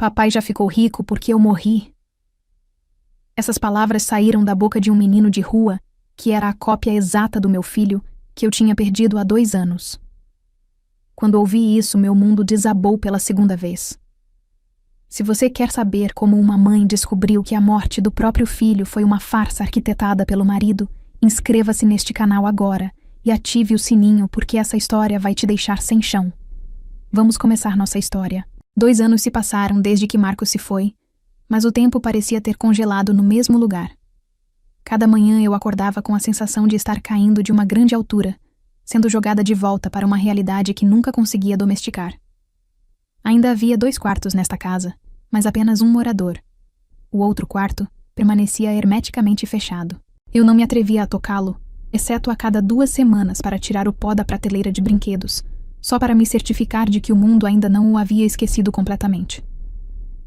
Papai já ficou rico porque eu morri. Essas palavras saíram da boca de um menino de rua, que era a cópia exata do meu filho, que eu tinha perdido há 2 anos. Quando ouvi isso, meu mundo desabou pela segunda vez. Se você quer saber como uma mãe descobriu que a morte do próprio filho foi uma farsa arquitetada pelo marido, inscreva-se neste canal agora e ative o sininho, porque essa história vai te deixar sem chão. Vamos começar nossa história. 2 anos se passaram desde que Marcos se foi, mas o tempo parecia ter congelado no mesmo lugar. Cada manhã eu acordava com a sensação de estar caindo de uma grande altura, sendo jogada de volta para uma realidade que nunca conseguia domesticar. Ainda havia 2 quartos nesta casa, mas apenas um morador. O outro quarto permanecia hermeticamente fechado. Eu não me atrevia a tocá-lo, exceto a cada 2 semanas para tirar o pó da prateleira de brinquedos, só para me certificar de que o mundo ainda não o havia esquecido completamente.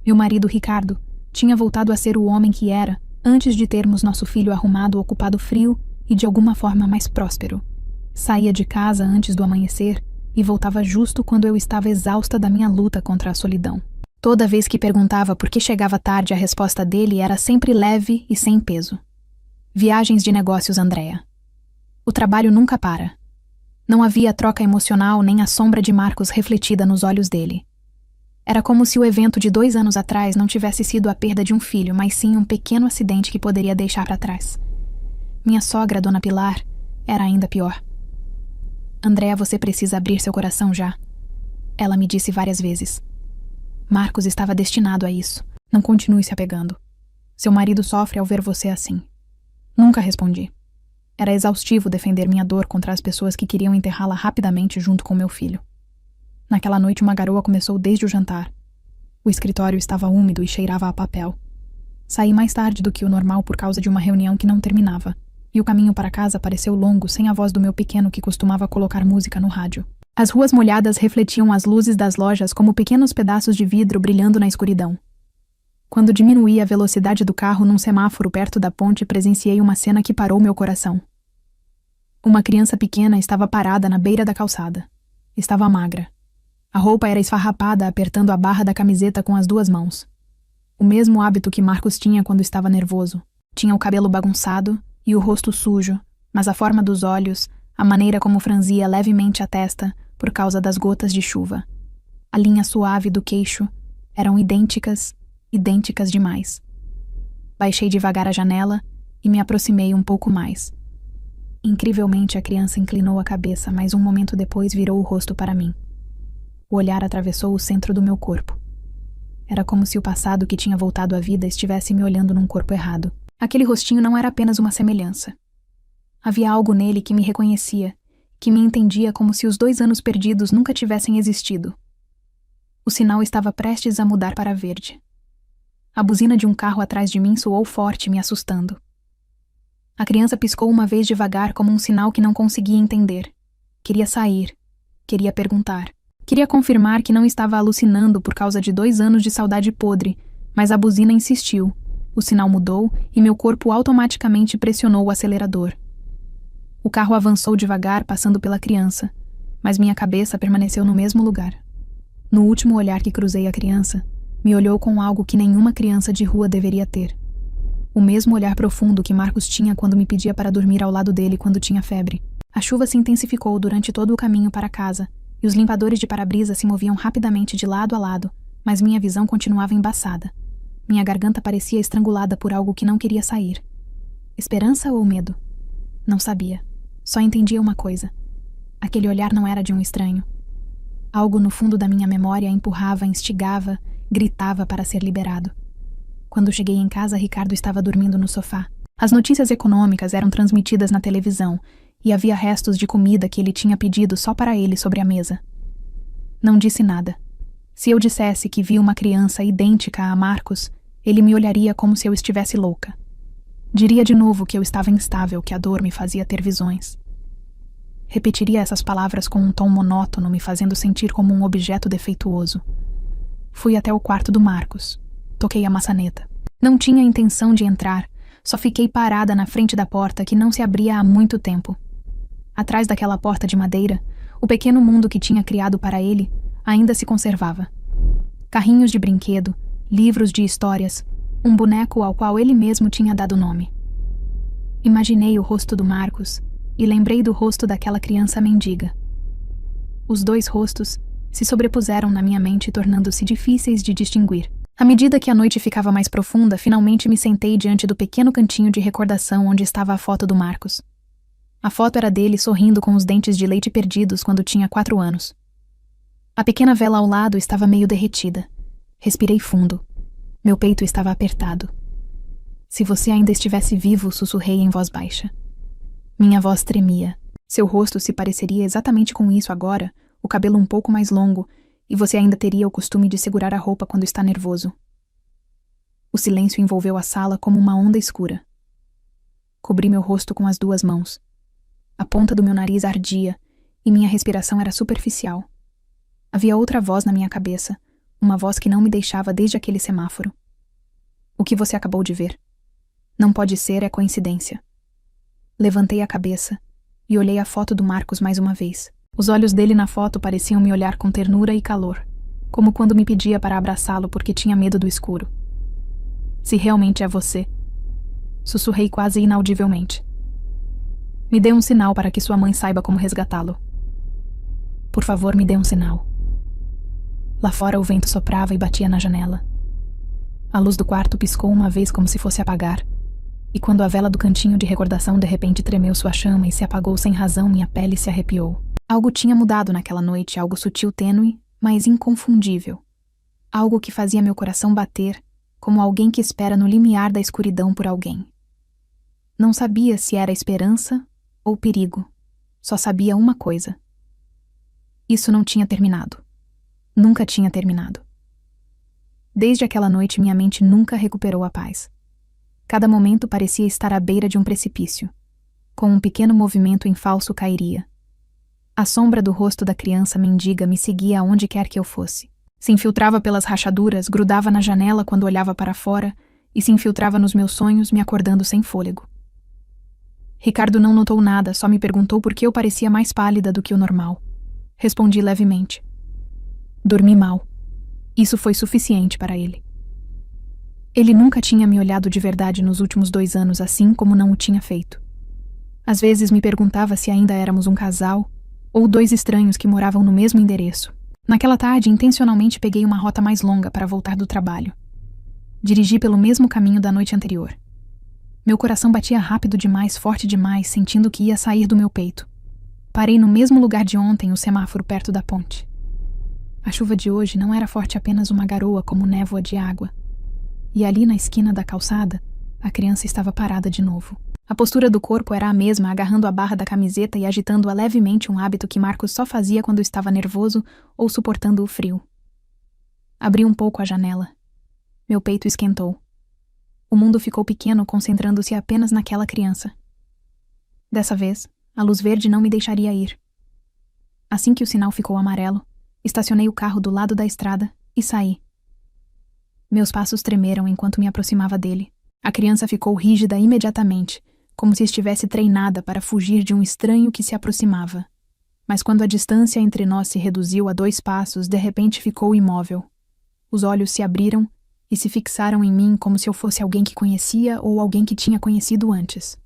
Meu marido, Ricardo, tinha voltado a ser o homem que era antes de termos nosso filho arrumado, ocupado frio e de alguma forma mais próspero. Saía de casa antes do amanhecer e voltava justo quando eu estava exausta da minha luta contra a solidão. Toda vez que perguntava por que chegava tarde, a resposta dele era sempre leve e sem peso. Viagens de negócios, Andréa. O trabalho nunca para. Não havia troca emocional nem a sombra de Marcos refletida nos olhos dele. Era como se o evento de 2 anos atrás não tivesse sido a perda de um filho, mas sim um pequeno acidente que poderia deixar para trás. Minha sogra, Dona Pilar, era ainda pior. Andréa, você precisa abrir seu coração já. Ela me disse várias vezes. Marcos estava destinado a isso. Não continue se apegando. Seu marido sofre ao ver você assim. Nunca respondi. Era exaustivo defender minha dor contra as pessoas que queriam enterrá-la rapidamente junto com meu filho. Naquela noite uma garoa começou desde o jantar. O escritório estava úmido e cheirava a papel. Saí mais tarde do que o normal por causa de uma reunião que não terminava, e o caminho para casa pareceu longo sem a voz do meu pequeno que costumava colocar música no rádio. As ruas molhadas refletiam as luzes das lojas como pequenos pedaços de vidro brilhando na escuridão. Quando diminuí a velocidade do carro num semáforo perto da ponte, presenciei uma cena que parou meu coração. Uma criança pequena estava parada na beira da calçada. Estava magra. A roupa era esfarrapada, apertando a barra da camiseta com as 2 mãos. O mesmo hábito que Marcos tinha quando estava nervoso. Tinha o cabelo bagunçado e o rosto sujo, mas a forma dos olhos, a maneira como franzia levemente a testa por causa das gotas de chuva, a linha suave do queixo, eram idênticas demais. Baixei devagar a janela e me aproximei um pouco mais. Incrivelmente, a criança inclinou a cabeça, mas um momento depois virou o rosto para mim. O olhar atravessou o centro do meu corpo. Era como se o passado que tinha voltado à vida estivesse me olhando num corpo errado. Aquele rostinho não era apenas uma semelhança. Havia algo nele que me reconhecia, que me entendia como se os 2 anos perdidos nunca tivessem existido. O sinal estava prestes a mudar para verde. A buzina de um carro atrás de mim soou forte, me assustando. A criança piscou uma vez devagar como um sinal que não conseguia entender. Queria sair. Queria perguntar. Queria confirmar que não estava alucinando por causa de 2 anos de saudade podre, mas a buzina insistiu. O sinal mudou e meu corpo automaticamente pressionou o acelerador. O carro avançou devagar, passando pela criança, mas minha cabeça permaneceu no mesmo lugar. No último olhar que cruzei a criança, me olhou com algo que nenhuma criança de rua deveria ter. O mesmo olhar profundo que Marcos tinha quando me pedia para dormir ao lado dele quando tinha febre. A chuva se intensificou durante todo o caminho para casa, e os limpadores de para-brisa se moviam rapidamente de lado a lado, mas minha visão continuava embaçada. Minha garganta parecia estrangulada por algo que não queria sair. Esperança ou medo? Não sabia. Só entendia uma coisa. Aquele olhar não era de um estranho. Algo no fundo da minha memória empurrava, instigava, gritava para ser liberado. Quando cheguei em casa, Ricardo estava dormindo no sofá. As notícias econômicas eram transmitidas na televisão e havia restos de comida que ele tinha pedido só para ele sobre a mesa. Não disse nada. Se eu dissesse que vi uma criança idêntica a Marcos, ele me olharia como se eu estivesse louca. Diria de novo que eu estava instável, que a dor me fazia ter visões. Repetiria essas palavras com um tom monótono, me fazendo sentir como um objeto defeituoso. Fui até o quarto do Marcos. Toquei a maçaneta. Não tinha intenção de entrar, só fiquei parada na frente da porta que não se abria há muito tempo. Atrás daquela porta de madeira, o pequeno mundo que tinha criado para ele ainda se conservava. Carrinhos de brinquedo, livros de histórias, um boneco ao qual ele mesmo tinha dado nome. Imaginei o rosto do Marcos e lembrei do rosto daquela criança mendiga. Os dois rostos se sobrepuseram na minha mente, tornando-se difíceis de distinguir. À medida que a noite ficava mais profunda, finalmente me sentei diante do pequeno cantinho de recordação onde estava a foto do Marcos. A foto era dele sorrindo com os dentes de leite perdidos quando tinha 4 anos. A pequena vela ao lado estava meio derretida. Respirei fundo. Meu peito estava apertado. Se você ainda estivesse vivo, sussurrei em voz baixa. Minha voz tremia. Seu rosto se pareceria exatamente com isso agora, o cabelo um pouco mais longo, e você ainda teria o costume de segurar a roupa quando está nervoso. O silêncio envolveu a sala como uma onda escura. Cobri meu rosto com as 2 mãos. A ponta do meu nariz ardia, e minha respiração era superficial. Havia outra voz na minha cabeça, uma voz que não me deixava desde aquele semáforo. O que você acabou de ver? Não pode ser, é coincidência. Levantei a cabeça e olhei a foto do Marcos mais uma vez. Os olhos dele na foto pareciam me olhar com ternura e calor, como quando me pedia para abraçá-lo porque tinha medo do escuro. Se realmente é você, sussurrei quase inaudivelmente. Me dê um sinal para que sua mãe saiba como resgatá-lo. Por favor, me dê um sinal. Lá fora o vento soprava e batia na janela. A luz do quarto piscou uma vez como se fosse apagar, e quando a vela do cantinho de recordação de repente tremeu sua chama e se apagou sem razão, minha pele se arrepiou. Algo tinha mudado naquela noite, algo sutil, tênue, mas inconfundível. Algo que fazia meu coração bater, como alguém que espera no limiar da escuridão por alguém. Não sabia se era esperança ou perigo. Só sabia uma coisa. Isso não tinha terminado. Nunca tinha terminado. Desde aquela noite, minha mente nunca recuperou a paz. Cada momento parecia estar à beira de um precipício. Com um pequeno movimento em falso cairia. A sombra do rosto da criança mendiga me seguia aonde quer que eu fosse. Se infiltrava pelas rachaduras, grudava na janela quando olhava para fora e se infiltrava nos meus sonhos, me acordando sem fôlego. Ricardo não notou nada, só me perguntou por que eu parecia mais pálida do que o normal. Respondi levemente. Dormi mal. Isso foi suficiente para ele. Ele nunca tinha me olhado de verdade nos últimos 2 anos, assim como não o tinha feito. Às vezes me perguntava se ainda éramos um casal ou 2 estranhos que moravam no mesmo endereço. Naquela tarde, intencionalmente peguei uma rota mais longa para voltar do trabalho. Dirigi pelo mesmo caminho da noite anterior. Meu coração batia rápido demais, forte demais, sentindo que ia sair do meu peito. Parei no mesmo lugar de ontem, o semáforo perto da ponte. A chuva de hoje não era forte, apenas uma garoa como névoa de água. E ali na esquina da calçada, a criança estava parada de novo. A postura do corpo era a mesma, agarrando a barra da camiseta e agitando-a levemente, um hábito que Marcos só fazia quando estava nervoso ou suportando o frio. Abri um pouco a janela. Meu peito esquentou. O mundo ficou pequeno, concentrando-se apenas naquela criança. Dessa vez, a luz verde não me deixaria ir. Assim que o sinal ficou amarelo, estacionei o carro do lado da estrada e saí. Meus passos tremeram enquanto me aproximava dele. A criança ficou rígida imediatamente, como se estivesse treinada para fugir de um estranho que se aproximava. Mas quando a distância entre nós se reduziu a 2 passos, de repente ficou imóvel. Os olhos se abriram e se fixaram em mim como se eu fosse alguém que conhecia ou alguém que tinha conhecido antes.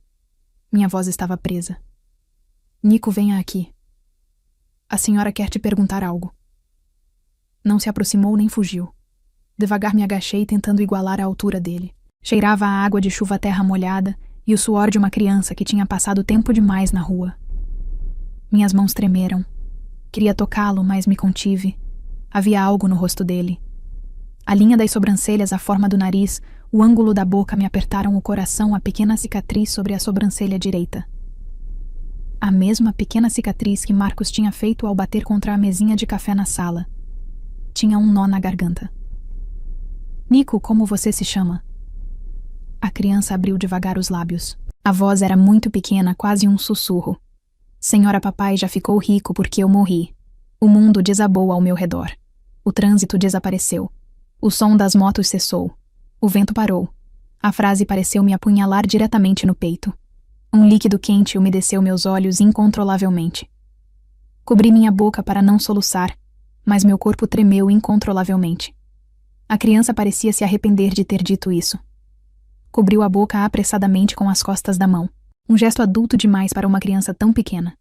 Minha voz estava presa. Nico, venha aqui. A senhora quer te perguntar algo. Não se aproximou nem fugiu. Devagar me agachei, tentando igualar a altura dele. Cheirava a água de chuva à terra molhada e o suor de uma criança que tinha passado tempo demais na rua. Minhas mãos tremeram. Queria tocá-lo, mas me contive. Havia algo no rosto dele. A linha das sobrancelhas, a forma do nariz, o ângulo da boca me apertaram o coração, a pequena cicatriz sobre a sobrancelha direita. A mesma pequena cicatriz que Marcos tinha feito ao bater contra a mesinha de café na sala. Tinha um nó na garganta. Nico, como você se chama? A criança abriu devagar os lábios. A voz era muito pequena, quase um sussurro. Senhora papai já ficou rico porque eu morri. O mundo desabou ao meu redor. O trânsito desapareceu. O som das motos cessou. O vento parou. A frase pareceu me apunhalar diretamente no peito. Um líquido quente umedeceu meus olhos incontrolavelmente. Cobri minha boca para não soluçar, mas meu corpo tremeu incontrolavelmente. A criança parecia se arrepender de ter dito isso. Cobriu a boca apressadamente com as costas da mão. Um gesto adulto demais para uma criança tão pequena.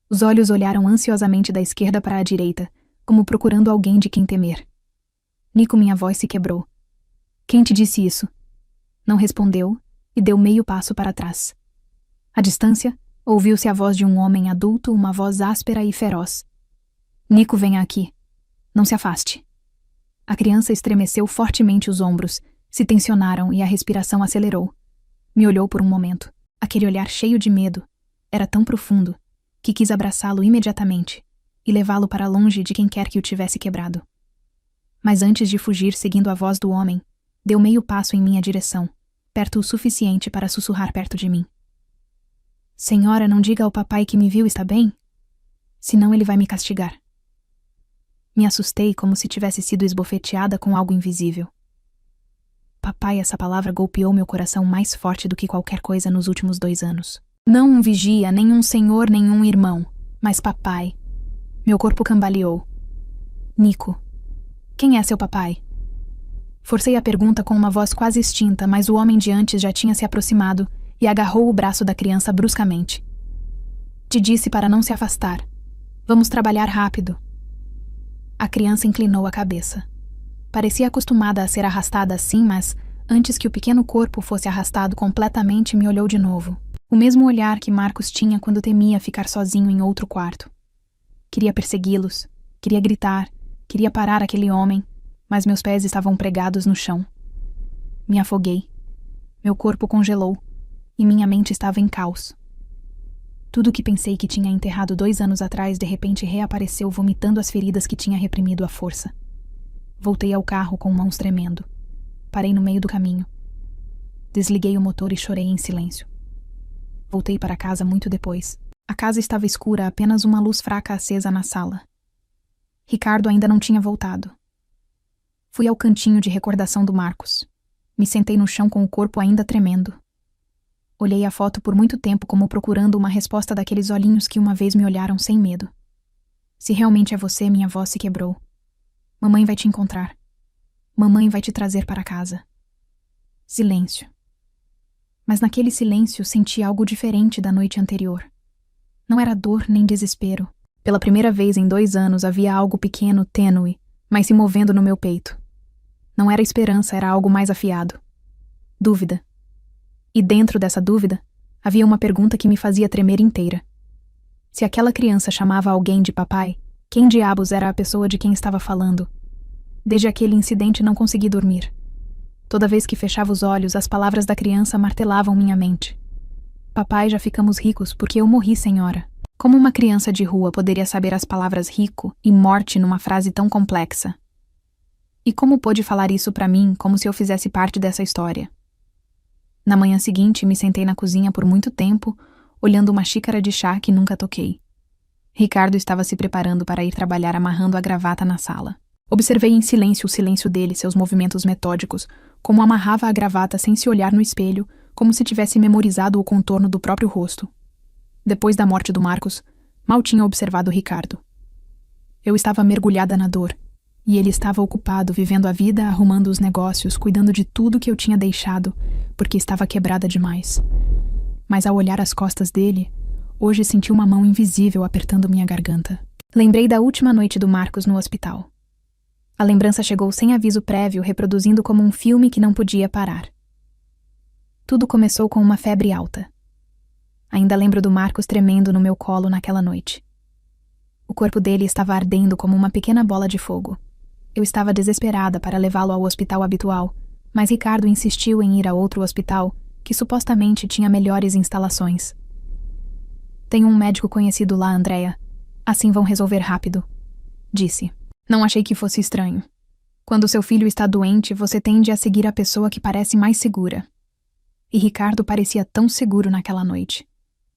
Os olhos olharam ansiosamente da esquerda para a direita, como procurando alguém de quem temer. Nico, minha voz se quebrou. Quem te disse isso? Não respondeu e deu meio passo para trás. À distância, ouviu-se a voz de um homem adulto, uma voz áspera e feroz. Nico, venha aqui. Não se afaste. A criança estremeceu fortemente os ombros, se tensionaram e a respiração acelerou. Me olhou por um momento. Aquele olhar cheio de medo era tão profundo que quis abraçá-lo imediatamente e levá-lo para longe de quem quer que o tivesse quebrado. Mas antes de fugir seguindo a voz do homem, deu meio passo em minha direção, perto o suficiente para sussurrar perto de mim. Senhora, não diga ao papai que me viu, está bem? Senão ele vai me castigar. Me assustei como se tivesse sido esbofeteada com algo invisível. Papai, essa palavra golpeou meu coração mais forte do que qualquer coisa nos últimos 2 anos. Não um vigia, nem um senhor, nem um irmão, mas papai. Meu corpo cambaleou. Nico, quem é seu papai? Forcei a pergunta com uma voz quase extinta, mas o homem de antes já tinha se aproximado e agarrou o braço da criança bruscamente. Te disse para não se afastar. Vamos trabalhar rápido. A criança inclinou a cabeça. Parecia acostumada a ser arrastada assim, mas, antes que o pequeno corpo fosse arrastado completamente, me olhou de novo. O mesmo olhar que Marcos tinha quando temia ficar sozinho em outro quarto. Queria persegui-los, queria gritar, queria parar aquele homem, mas meus pés estavam pregados no chão. Me afoguei. Meu corpo congelou, e minha mente estava em caos. Tudo o que pensei que tinha enterrado 2 anos atrás de repente reapareceu vomitando as feridas que tinha reprimido à força. Voltei ao carro com mãos tremendo. Parei no meio do caminho. Desliguei o motor e chorei em silêncio. Voltei para casa muito depois. A casa estava escura, apenas uma luz fraca acesa na sala. Ricardo ainda não tinha voltado. Fui ao cantinho de recordação do Marcos. Me sentei no chão com o corpo ainda tremendo. Olhei a foto por muito tempo como procurando uma resposta daqueles olhinhos que uma vez me olharam sem medo. Se realmente é você, minha voz se quebrou. Mamãe vai te encontrar. Mamãe vai te trazer para casa. Silêncio. Mas naquele silêncio senti algo diferente da noite anterior. Não era dor nem desespero. Pela primeira vez em 2 anos havia algo pequeno, tênue, mas se movendo no meu peito. Não era esperança, era algo mais afiado. Dúvida. E dentro dessa dúvida, havia uma pergunta que me fazia tremer inteira. Se aquela criança chamava alguém de papai, quem diabos era a pessoa de quem estava falando? Desde aquele incidente não consegui dormir. Toda vez que fechava os olhos, as palavras da criança martelavam minha mente. Papai, já ficamos ricos porque eu morri, senhora. Como uma criança de rua poderia saber as palavras rico e morte numa frase tão complexa? E como pôde falar isso para mim, como se eu fizesse parte dessa história? Na manhã seguinte, me sentei na cozinha por muito tempo, olhando uma xícara de chá que nunca toquei. Ricardo estava se preparando para ir trabalhar amarrando a gravata na sala. Observei em silêncio o silêncio dele, seus movimentos metódicos, como amarrava a gravata sem se olhar no espelho, como se tivesse memorizado o contorno do próprio rosto. Depois da morte do Marcos, mal tinha observado Ricardo. Eu estava mergulhada na dor, e ele estava ocupado vivendo a vida, arrumando os negócios, cuidando de tudo que eu tinha deixado, porque estava quebrada demais. Mas ao olhar as costas dele, hoje senti uma mão invisível apertando minha garganta. Lembrei da última noite do Marcos no hospital. A lembrança chegou sem aviso prévio, reproduzindo como um filme que não podia parar. Tudo começou com uma febre alta. Ainda lembro do Marcos tremendo no meu colo naquela noite. O corpo dele estava ardendo como uma pequena bola de fogo. Eu estava desesperada para levá-lo ao hospital habitual, mas Ricardo insistiu em ir a outro hospital, que supostamente tinha melhores instalações. Tenho um médico conhecido lá, Andréa. Assim vão resolver rápido, disse. Não achei que fosse estranho. Quando seu filho está doente, você tende a seguir a pessoa que parece mais segura. E Ricardo parecia tão seguro naquela noite.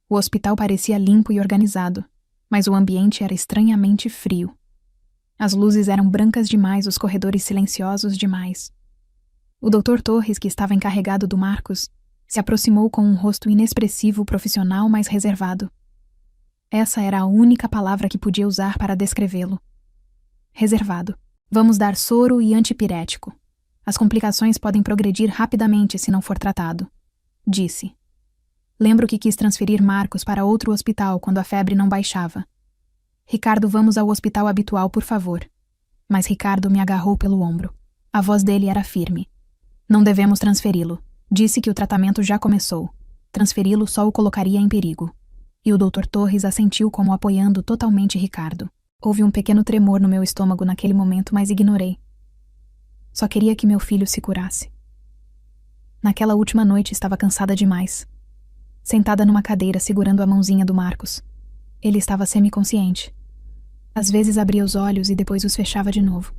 O hospital parecia limpo e organizado, mas o ambiente era estranhamente frio. As luzes eram brancas demais, os corredores silenciosos demais. O Dr. Torres, que estava encarregado do Marcos, se aproximou com um rosto inexpressivo, profissional, mas reservado. Essa era a única palavra que podia usar para descrevê-lo. Reservado. Vamos dar soro e antipirético. As complicações podem progredir rapidamente se não for tratado, disse. Lembro que quis transferir Marcos para outro hospital quando a febre não baixava. Ricardo, vamos ao hospital habitual, por favor. Mas Ricardo me agarrou pelo ombro. A voz dele era firme. Não devemos transferi-lo. Disse que o tratamento já começou. Transferi-lo só o colocaria em perigo. E o Dr. Torres assentiu como apoiando totalmente Ricardo. Houve um pequeno tremor no meu estômago naquele momento, mas ignorei. Só queria que meu filho se curasse. Naquela última noite estava cansada demais. Sentada numa cadeira segurando a mãozinha do Marcos. Ele estava semiconsciente. Às vezes abria os olhos e depois os fechava de novo.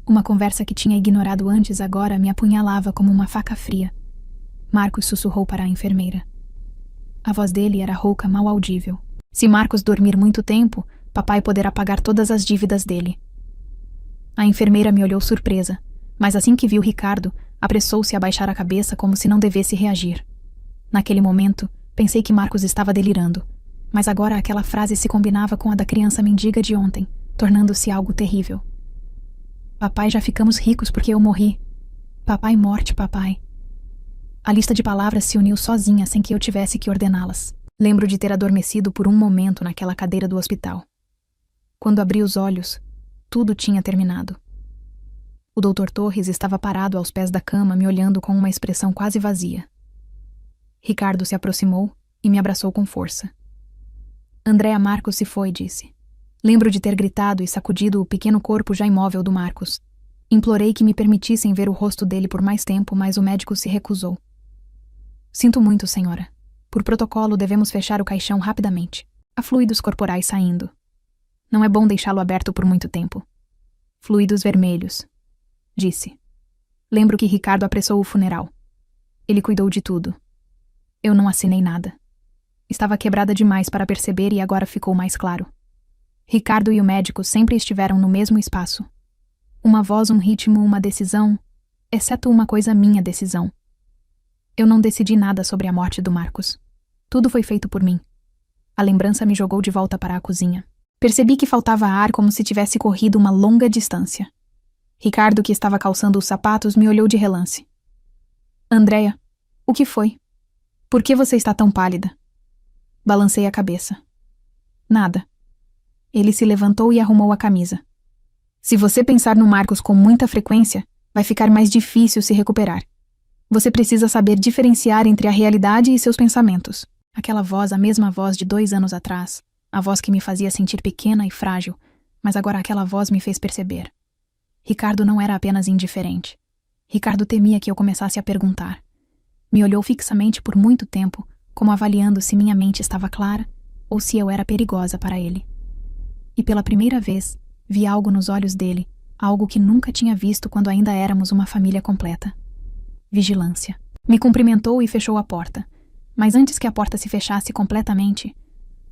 Uma conversa que tinha ignorado antes agora me apunhalava como uma faca fria. Marcos sussurrou para a enfermeira. A voz dele era rouca, mal audível. Se Marcos dormir muito tempo, papai poderá pagar todas as dívidas dele. A enfermeira me olhou surpresa, mas assim que viu Ricardo, apressou-se a baixar a cabeça como se não devesse reagir. Naquele momento, pensei que Marcos estava delirando, mas agora aquela frase se combinava com a da criança mendiga de ontem, tornando-se algo terrível. Papai, já ficamos ricos porque eu morri. Papai, morte, papai. A lista de palavras se uniu sozinha sem que eu tivesse que ordená-las. Lembro de ter adormecido por um momento naquela cadeira do hospital. Quando abri os olhos, tudo tinha terminado. O Dr. Torres estava parado aos pés da cama, me olhando com uma expressão quase vazia. Ricardo se aproximou e me abraçou com força. Andréa, Marcos se foi, disse. Lembro de ter gritado e sacudido o pequeno corpo já imóvel do Marcos. Implorei que me permitissem ver o rosto dele por mais tempo, mas o médico se recusou. Sinto muito, senhora. Por protocolo, devemos fechar o caixão rapidamente. Há fluidos corporais saindo. Não é bom deixá-lo aberto por muito tempo. Fluidos vermelhos, disse. Lembro que Ricardo apressou o funeral. Ele cuidou de tudo. Eu não assinei nada. Estava quebrada demais para perceber e agora ficou mais claro. Ricardo e o médico sempre estiveram no mesmo espaço. Uma voz, um ritmo, uma decisão, exceto uma coisa, minha decisão. Eu não decidi nada sobre a morte do Marcos. Tudo foi feito por mim. A lembrança me jogou de volta para a cozinha. Percebi que faltava ar, como se tivesse corrido uma longa distância. Ricardo, que estava calçando os sapatos, me olhou de relance. Andréa, o que foi? Por que você está tão pálida? Balancei a cabeça. Nada. Ele se levantou e arrumou a camisa. Se você pensar no Marcos com muita frequência, vai ficar mais difícil se recuperar. Você precisa saber diferenciar entre a realidade e seus pensamentos. Aquela voz, a mesma voz de 2 anos atrás, a voz que me fazia sentir pequena e frágil, mas agora aquela voz me fez perceber. Ricardo não era apenas indiferente. Ricardo temia que eu começasse a perguntar. Me olhou fixamente por muito tempo, como avaliando se minha mente estava clara ou se eu era perigosa para ele. E pela primeira vez, vi algo nos olhos dele, algo que nunca tinha visto quando ainda éramos uma família completa. Vigilância. Me cumprimentou e fechou a porta, mas antes que a porta se fechasse completamente,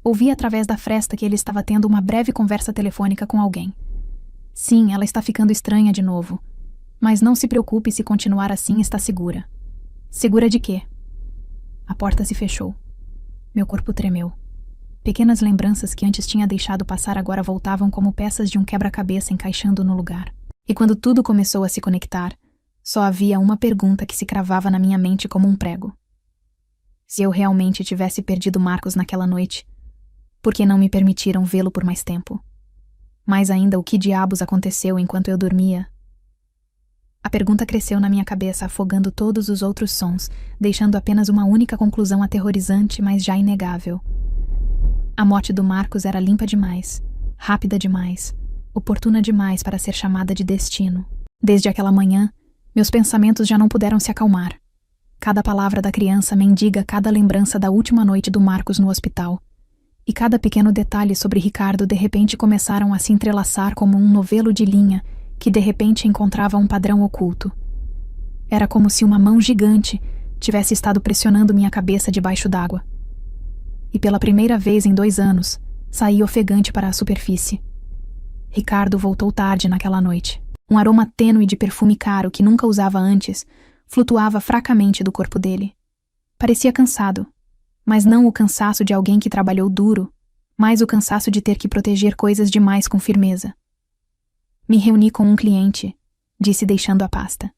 ouvi através da fresta que ele estava tendo uma breve conversa telefônica com alguém. Sim, ela está ficando estranha de novo, mas não se preocupe, se continuar assim está segura. Segura de quê? A porta se fechou. Meu corpo tremeu. Pequenas lembranças que antes tinha deixado passar agora voltavam como peças de um quebra-cabeça encaixando no lugar. E quando tudo começou a se conectar, só havia uma pergunta que se cravava na minha mente como um prego. Se eu realmente tivesse perdido Marcos naquela noite, por que não me permitiram vê-lo por mais tempo? Mais ainda, o que diabos aconteceu enquanto eu dormia? A pergunta cresceu na minha cabeça, afogando todos os outros sons, deixando apenas uma única conclusão aterrorizante, mas já inegável. A morte do Marcos era limpa demais, rápida demais, oportuna demais para ser chamada de destino. Desde aquela manhã, meus pensamentos já não puderam se acalmar. Cada palavra da criança mendiga cada lembrança da última noite do Marcos no hospital. E cada pequeno detalhe sobre Ricardo de repente começaram a se entrelaçar como um novelo de linha que de repente encontrava um padrão oculto. Era como se uma mão gigante tivesse estado pressionando minha cabeça debaixo d'água. E pela primeira vez em 2 anos, saí ofegante para a superfície. Ricardo voltou tarde naquela noite. Um aroma tênue de perfume caro que nunca usava antes flutuava fracamente do corpo dele. Parecia cansado, mas não o cansaço de alguém que trabalhou duro, mas o cansaço de ter que proteger coisas demais com firmeza. Me reuni com um cliente, disse deixando a pasta.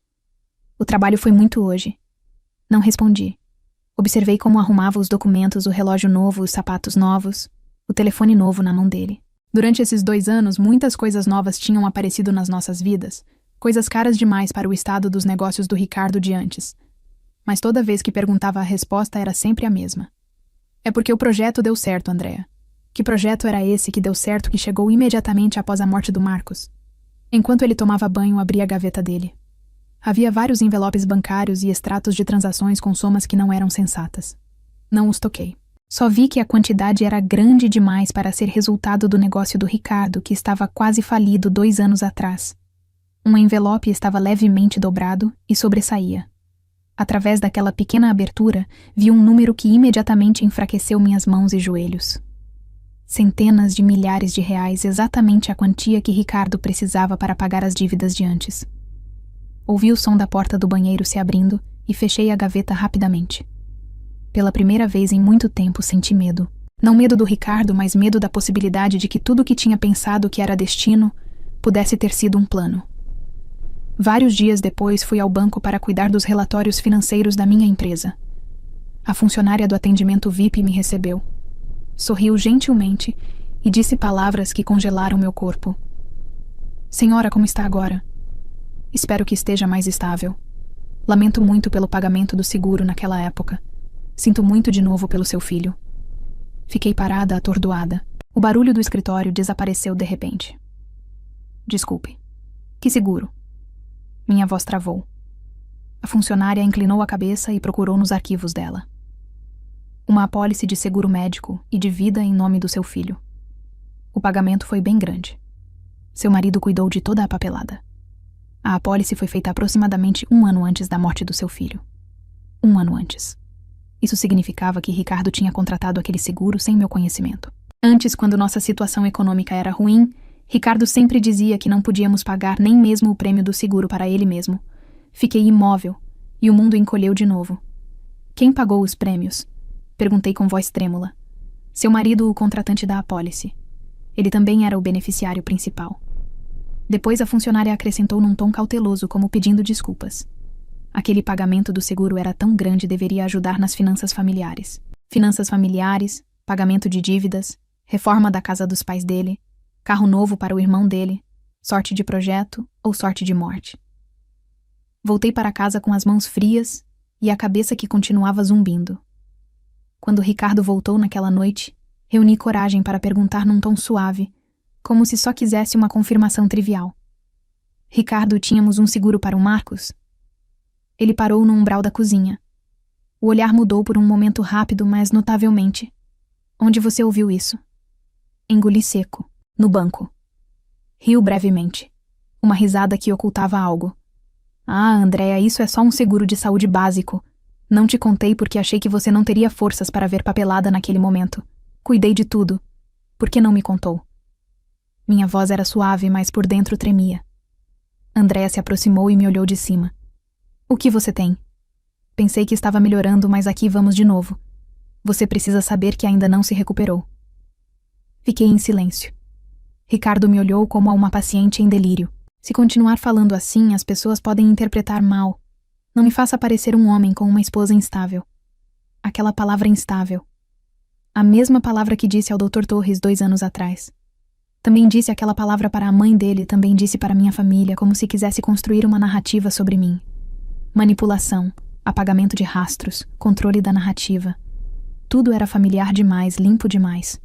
O trabalho foi muito hoje. Não respondi. Observei como arrumava os documentos, o relógio novo, os sapatos novos, o telefone novo na mão dele. Durante esses 2 anos, muitas coisas novas tinham aparecido nas nossas vidas, coisas caras demais para o estado dos negócios do Ricardo de antes. Mas toda vez que perguntava, a resposta era sempre a mesma. É porque o projeto deu certo, Andréa. Que projeto era esse que deu certo, que chegou imediatamente após a morte do Marcos? Enquanto ele tomava banho, abri a gaveta dele. Havia vários envelopes bancários e extratos de transações com somas que não eram sensatas. Não os toquei. Só vi que a quantidade era grande demais para ser resultado do negócio do Ricardo, que estava quase falido 2 anos atrás. Um envelope estava levemente dobrado e sobressaía. Através daquela pequena abertura, vi um número que imediatamente enfraqueceu minhas mãos e joelhos. Centenas de milhares de reais, exatamente a quantia que Ricardo precisava para pagar as dívidas de antes. Ouvi o som da porta do banheiro se abrindo e fechei a gaveta rapidamente. Pela primeira vez em muito tempo senti medo. Não medo do Ricardo, mas medo da possibilidade de que tudo o que tinha pensado que era destino pudesse ter sido um plano. Vários dias depois fui ao banco para cuidar dos relatórios financeiros da minha empresa. A funcionária do atendimento VIP me recebeu. Sorriu gentilmente e disse palavras que congelaram meu corpo. Senhora, como está agora? Espero que esteja mais estável. Lamento muito pelo pagamento do seguro naquela época. Sinto muito de novo pelo seu filho. Fiquei parada, atordoada. O barulho do escritório desapareceu de repente. Desculpe. Que seguro? Minha voz travou. A funcionária inclinou a cabeça e procurou nos arquivos dela. Uma apólice de seguro médico e de vida em nome do seu filho. O pagamento foi bem grande. Seu marido cuidou de toda a papelada. A apólice foi feita aproximadamente 1 ano antes da morte do seu filho. 1 ano antes. Isso significava que Ricardo tinha contratado aquele seguro sem meu conhecimento. Antes, quando nossa situação econômica era ruim, Ricardo sempre dizia que não podíamos pagar nem mesmo o prêmio do seguro para ele mesmo. Fiquei imóvel, e o mundo encolheu de novo. Quem pagou os prêmios? Perguntei com voz trêmula. Seu marido, o contratante da apólice. Ele também era o beneficiário principal. Depois a funcionária acrescentou num tom cauteloso, como pedindo desculpas. Aquele pagamento do seguro era tão grande, deveria ajudar nas finanças familiares. Finanças familiares, pagamento de dívidas, reforma da casa dos pais dele, carro novo para o irmão dele, sorte de projeto ou sorte de morte. Voltei para casa com as mãos frias e a cabeça que continuava zumbindo. Quando Ricardo voltou naquela noite, reuni coragem para perguntar num tom suave, como se só quisesse uma confirmação trivial. Ricardo, tínhamos um seguro para o Marcos? Ele parou no umbral da cozinha. O olhar mudou por um momento rápido, mas notavelmente. Onde você ouviu isso? Engoli seco, no banco. Riu brevemente. Uma risada que ocultava algo. Ah, Andréa, isso é só um seguro de saúde básico. Não te contei porque achei que você não teria forças para ver papelada naquele momento. Cuidei de tudo. Por que não me contou? Minha voz era suave, mas por dentro tremia. Andréa se aproximou e me olhou de cima. O que você tem? Pensei que estava melhorando, mas aqui vamos de novo. Você precisa saber que ainda não se recuperou. Fiquei em silêncio. Ricardo me olhou como a uma paciente em delírio. Se continuar falando assim, as pessoas podem interpretar mal. Não me faça parecer um homem com uma esposa instável. Aquela palavra instável. A mesma palavra que disse ao Dr. Torres 2 anos atrás. Também disse aquela palavra para a mãe dele, também disse para minha família, como se quisesse construir uma narrativa sobre mim. Manipulação, apagamento de rastros, controle da narrativa. Tudo era familiar demais, limpo demais.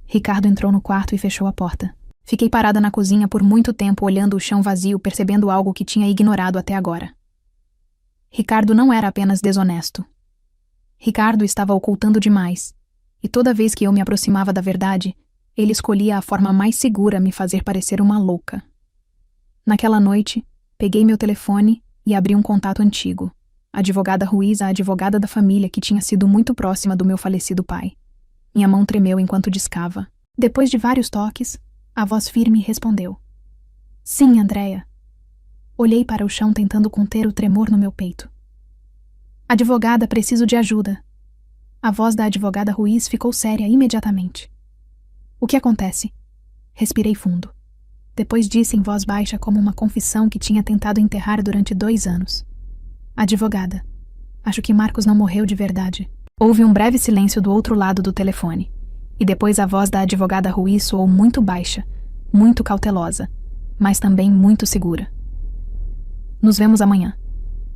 Ricardo entrou no quarto e fechou a porta. Fiquei parada na cozinha por muito tempo, olhando o chão vazio, percebendo algo que tinha ignorado até agora. Ricardo não era apenas desonesto. Ricardo estava ocultando demais, e toda vez que eu me aproximava da verdade, ele escolhia a forma mais segura a me fazer parecer uma louca. Naquela noite, peguei meu telefone e abri um contato antigo. A advogada Ruiz, a advogada da família que tinha sido muito próxima do meu falecido pai. Minha mão tremeu enquanto discava. Depois de vários toques, a voz firme respondeu. Sim, Andréa. Olhei para o chão tentando conter o tremor no meu peito. Advogada, preciso de ajuda. A voz da advogada Ruiz ficou séria imediatamente. O que acontece? Respirei fundo. Depois disse em voz baixa como uma confissão que tinha tentado enterrar durante 2 anos. Advogada, acho que Marcos não morreu de verdade. Houve um breve silêncio do outro lado do telefone, e depois a voz da advogada Ruiz soou muito baixa, muito cautelosa, mas também muito segura. Nos vemos amanhã.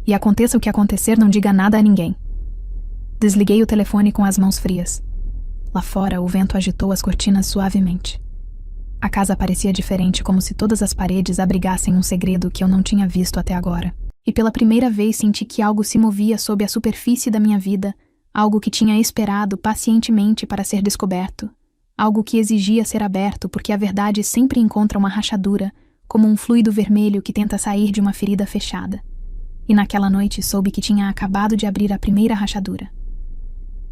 E aconteça o que acontecer, não diga nada a ninguém. Desliguei o telefone com as mãos frias. Lá fora, o vento agitou as cortinas suavemente. A casa parecia diferente, como se todas as paredes abrigassem um segredo que eu não tinha visto até agora. E pela primeira vez senti que algo se movia sob a superfície da minha vida, algo que tinha esperado pacientemente para ser descoberto, algo que exigia ser aberto porque a verdade sempre encontra uma rachadura, como um fluido vermelho que tenta sair de uma ferida fechada. E naquela noite soube que tinha acabado de abrir a primeira rachadura.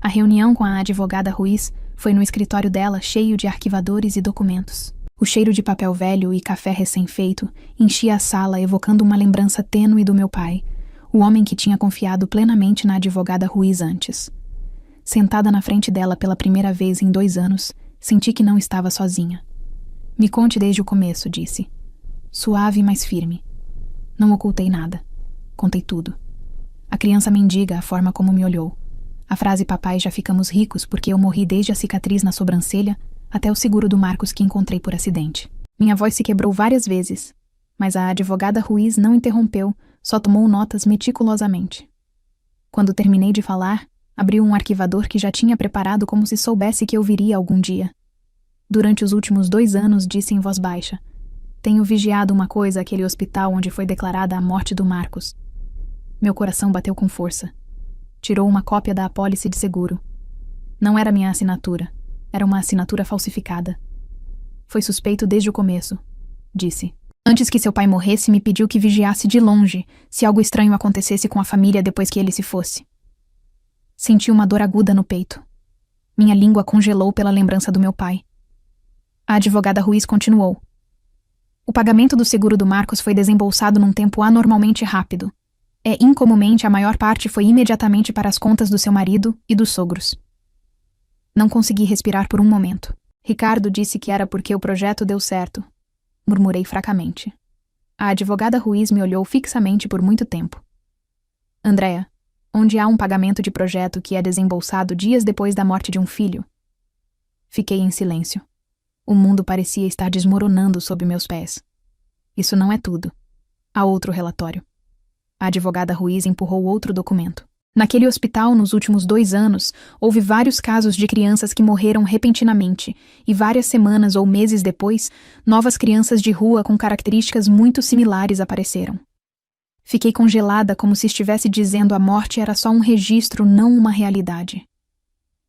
A reunião com a advogada Ruiz foi no escritório dela, cheio de arquivadores e documentos. O cheiro de papel velho e café recém-feito enchia a sala, evocando uma lembrança tênue do meu pai, o homem que tinha confiado plenamente na advogada Ruiz antes. Sentada na frente dela pela primeira vez em 2 anos, senti que não estava sozinha. Me conte desde o começo, disse. Suave, mas firme. Não ocultei nada. Contei tudo. A criança mendiga a forma como me olhou. A frase papai, já ficamos ricos porque eu morri, desde a cicatriz na sobrancelha até o seguro do Marcos que encontrei por acidente. Minha voz se quebrou várias vezes, mas a advogada Ruiz não interrompeu, só tomou notas meticulosamente. Quando terminei de falar, abriu um arquivador que já tinha preparado como se soubesse que eu viria algum dia. Durante os últimos 2 anos, disse em voz baixa, tenho vigiado uma coisa, aquele hospital onde foi declarada a morte do Marcos. Meu coração bateu com força. Tirou uma cópia da apólice de seguro. Não era minha assinatura. Era uma assinatura falsificada. Foi suspeito desde o começo, disse. Antes que seu pai morresse, me pediu que vigiasse de longe se algo estranho acontecesse com a família depois que ele se fosse. Senti uma dor aguda no peito. Minha língua congelou pela lembrança do meu pai. A advogada Ruiz continuou. O pagamento do seguro do Marcos foi desembolsado num tempo anormalmente rápido. Incomumente, a maior parte foi imediatamente para as contas do seu marido e dos sogros. Não consegui respirar por um momento. Ricardo disse que era porque o projeto deu certo. Murmurei fracamente. A advogada Ruiz me olhou fixamente por muito tempo. Andréa, onde há um pagamento de projeto que é desembolsado dias depois da morte de um filho? Fiquei em silêncio. O mundo parecia estar desmoronando sob meus pés. Isso não é tudo. Há outro relatório. A advogada Ruiz empurrou outro documento. Naquele hospital, nos últimos 2 anos, houve vários casos de crianças que morreram repentinamente, e várias semanas ou meses depois, novas crianças de rua com características muito similares apareceram. Fiquei congelada, como se estivesse dizendo a morte era só um registro, não uma realidade.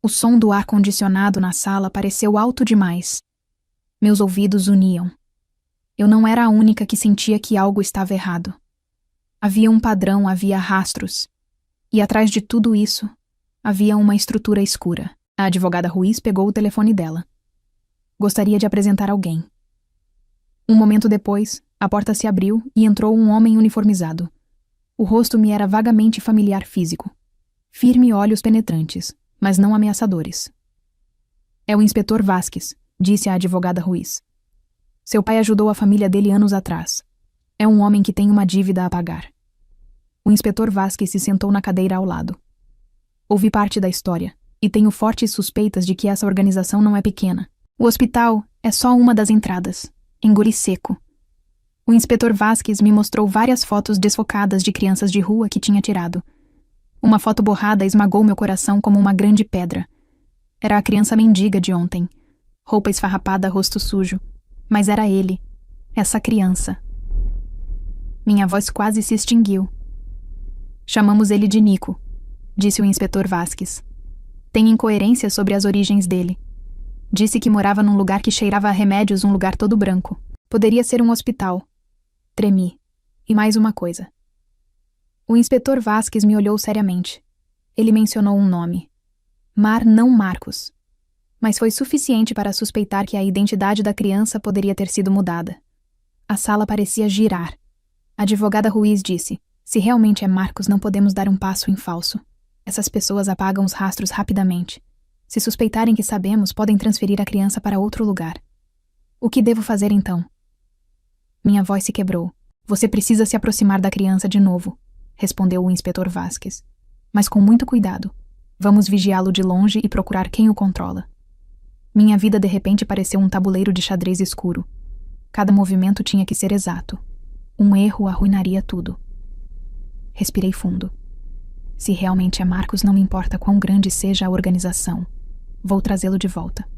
O som do ar-condicionado na sala pareceu alto demais. Meus ouvidos uniam. Eu não era a única que sentia que algo estava errado. Havia um padrão, havia rastros. E atrás de tudo isso, havia uma estrutura escura. A advogada Ruiz pegou o telefone dela. Gostaria de apresentar alguém. Um momento depois, a porta se abriu e entrou um homem uniformizado. O rosto me era vagamente familiar físico. Firme, olhos penetrantes, mas não ameaçadores. É o inspetor Vasques, disse a advogada Ruiz. Seu pai ajudou a família dele anos atrás. É um homem que tem uma dívida a pagar. O inspetor Vasques se sentou na cadeira ao lado. Ouvi parte da história, e tenho fortes suspeitas de que essa organização não é pequena. O hospital é só uma das entradas. Engoli seco. O inspetor Vasques me mostrou várias fotos desfocadas de crianças de rua que tinha tirado. Uma foto borrada esmagou meu coração como uma grande pedra. Era a criança mendiga de ontem. Roupa esfarrapada, rosto sujo. Mas era ele. Essa criança. Minha voz quase se extinguiu. Chamamos ele de Nico, disse o inspetor Vasques. Tem incoerências sobre as origens dele. Disse que morava num lugar que cheirava a remédios, um lugar todo branco. Poderia ser um hospital. Tremi. E mais uma coisa. O inspetor Vasques me olhou seriamente. Ele mencionou um nome. Mar não Marcos. Mas foi suficiente para suspeitar que a identidade da criança poderia ter sido mudada. A sala parecia girar. A advogada Ruiz disse, se realmente é Marcos, não podemos dar um passo em falso. Essas pessoas apagam os rastros rapidamente. Se suspeitarem que sabemos, podem transferir a criança para outro lugar. O que devo fazer então? Minha voz se quebrou. Você precisa se aproximar da criança de novo, respondeu o inspetor Vasquez. Mas com muito cuidado. Vamos vigiá-lo de longe e procurar quem o controla. Minha vida de repente pareceu um tabuleiro de xadrez escuro. Cada movimento tinha que ser exato. Um erro arruinaria tudo. Respirei fundo. Se realmente é Marcos, não me importa quão grande seja a organização. Vou trazê-lo de volta.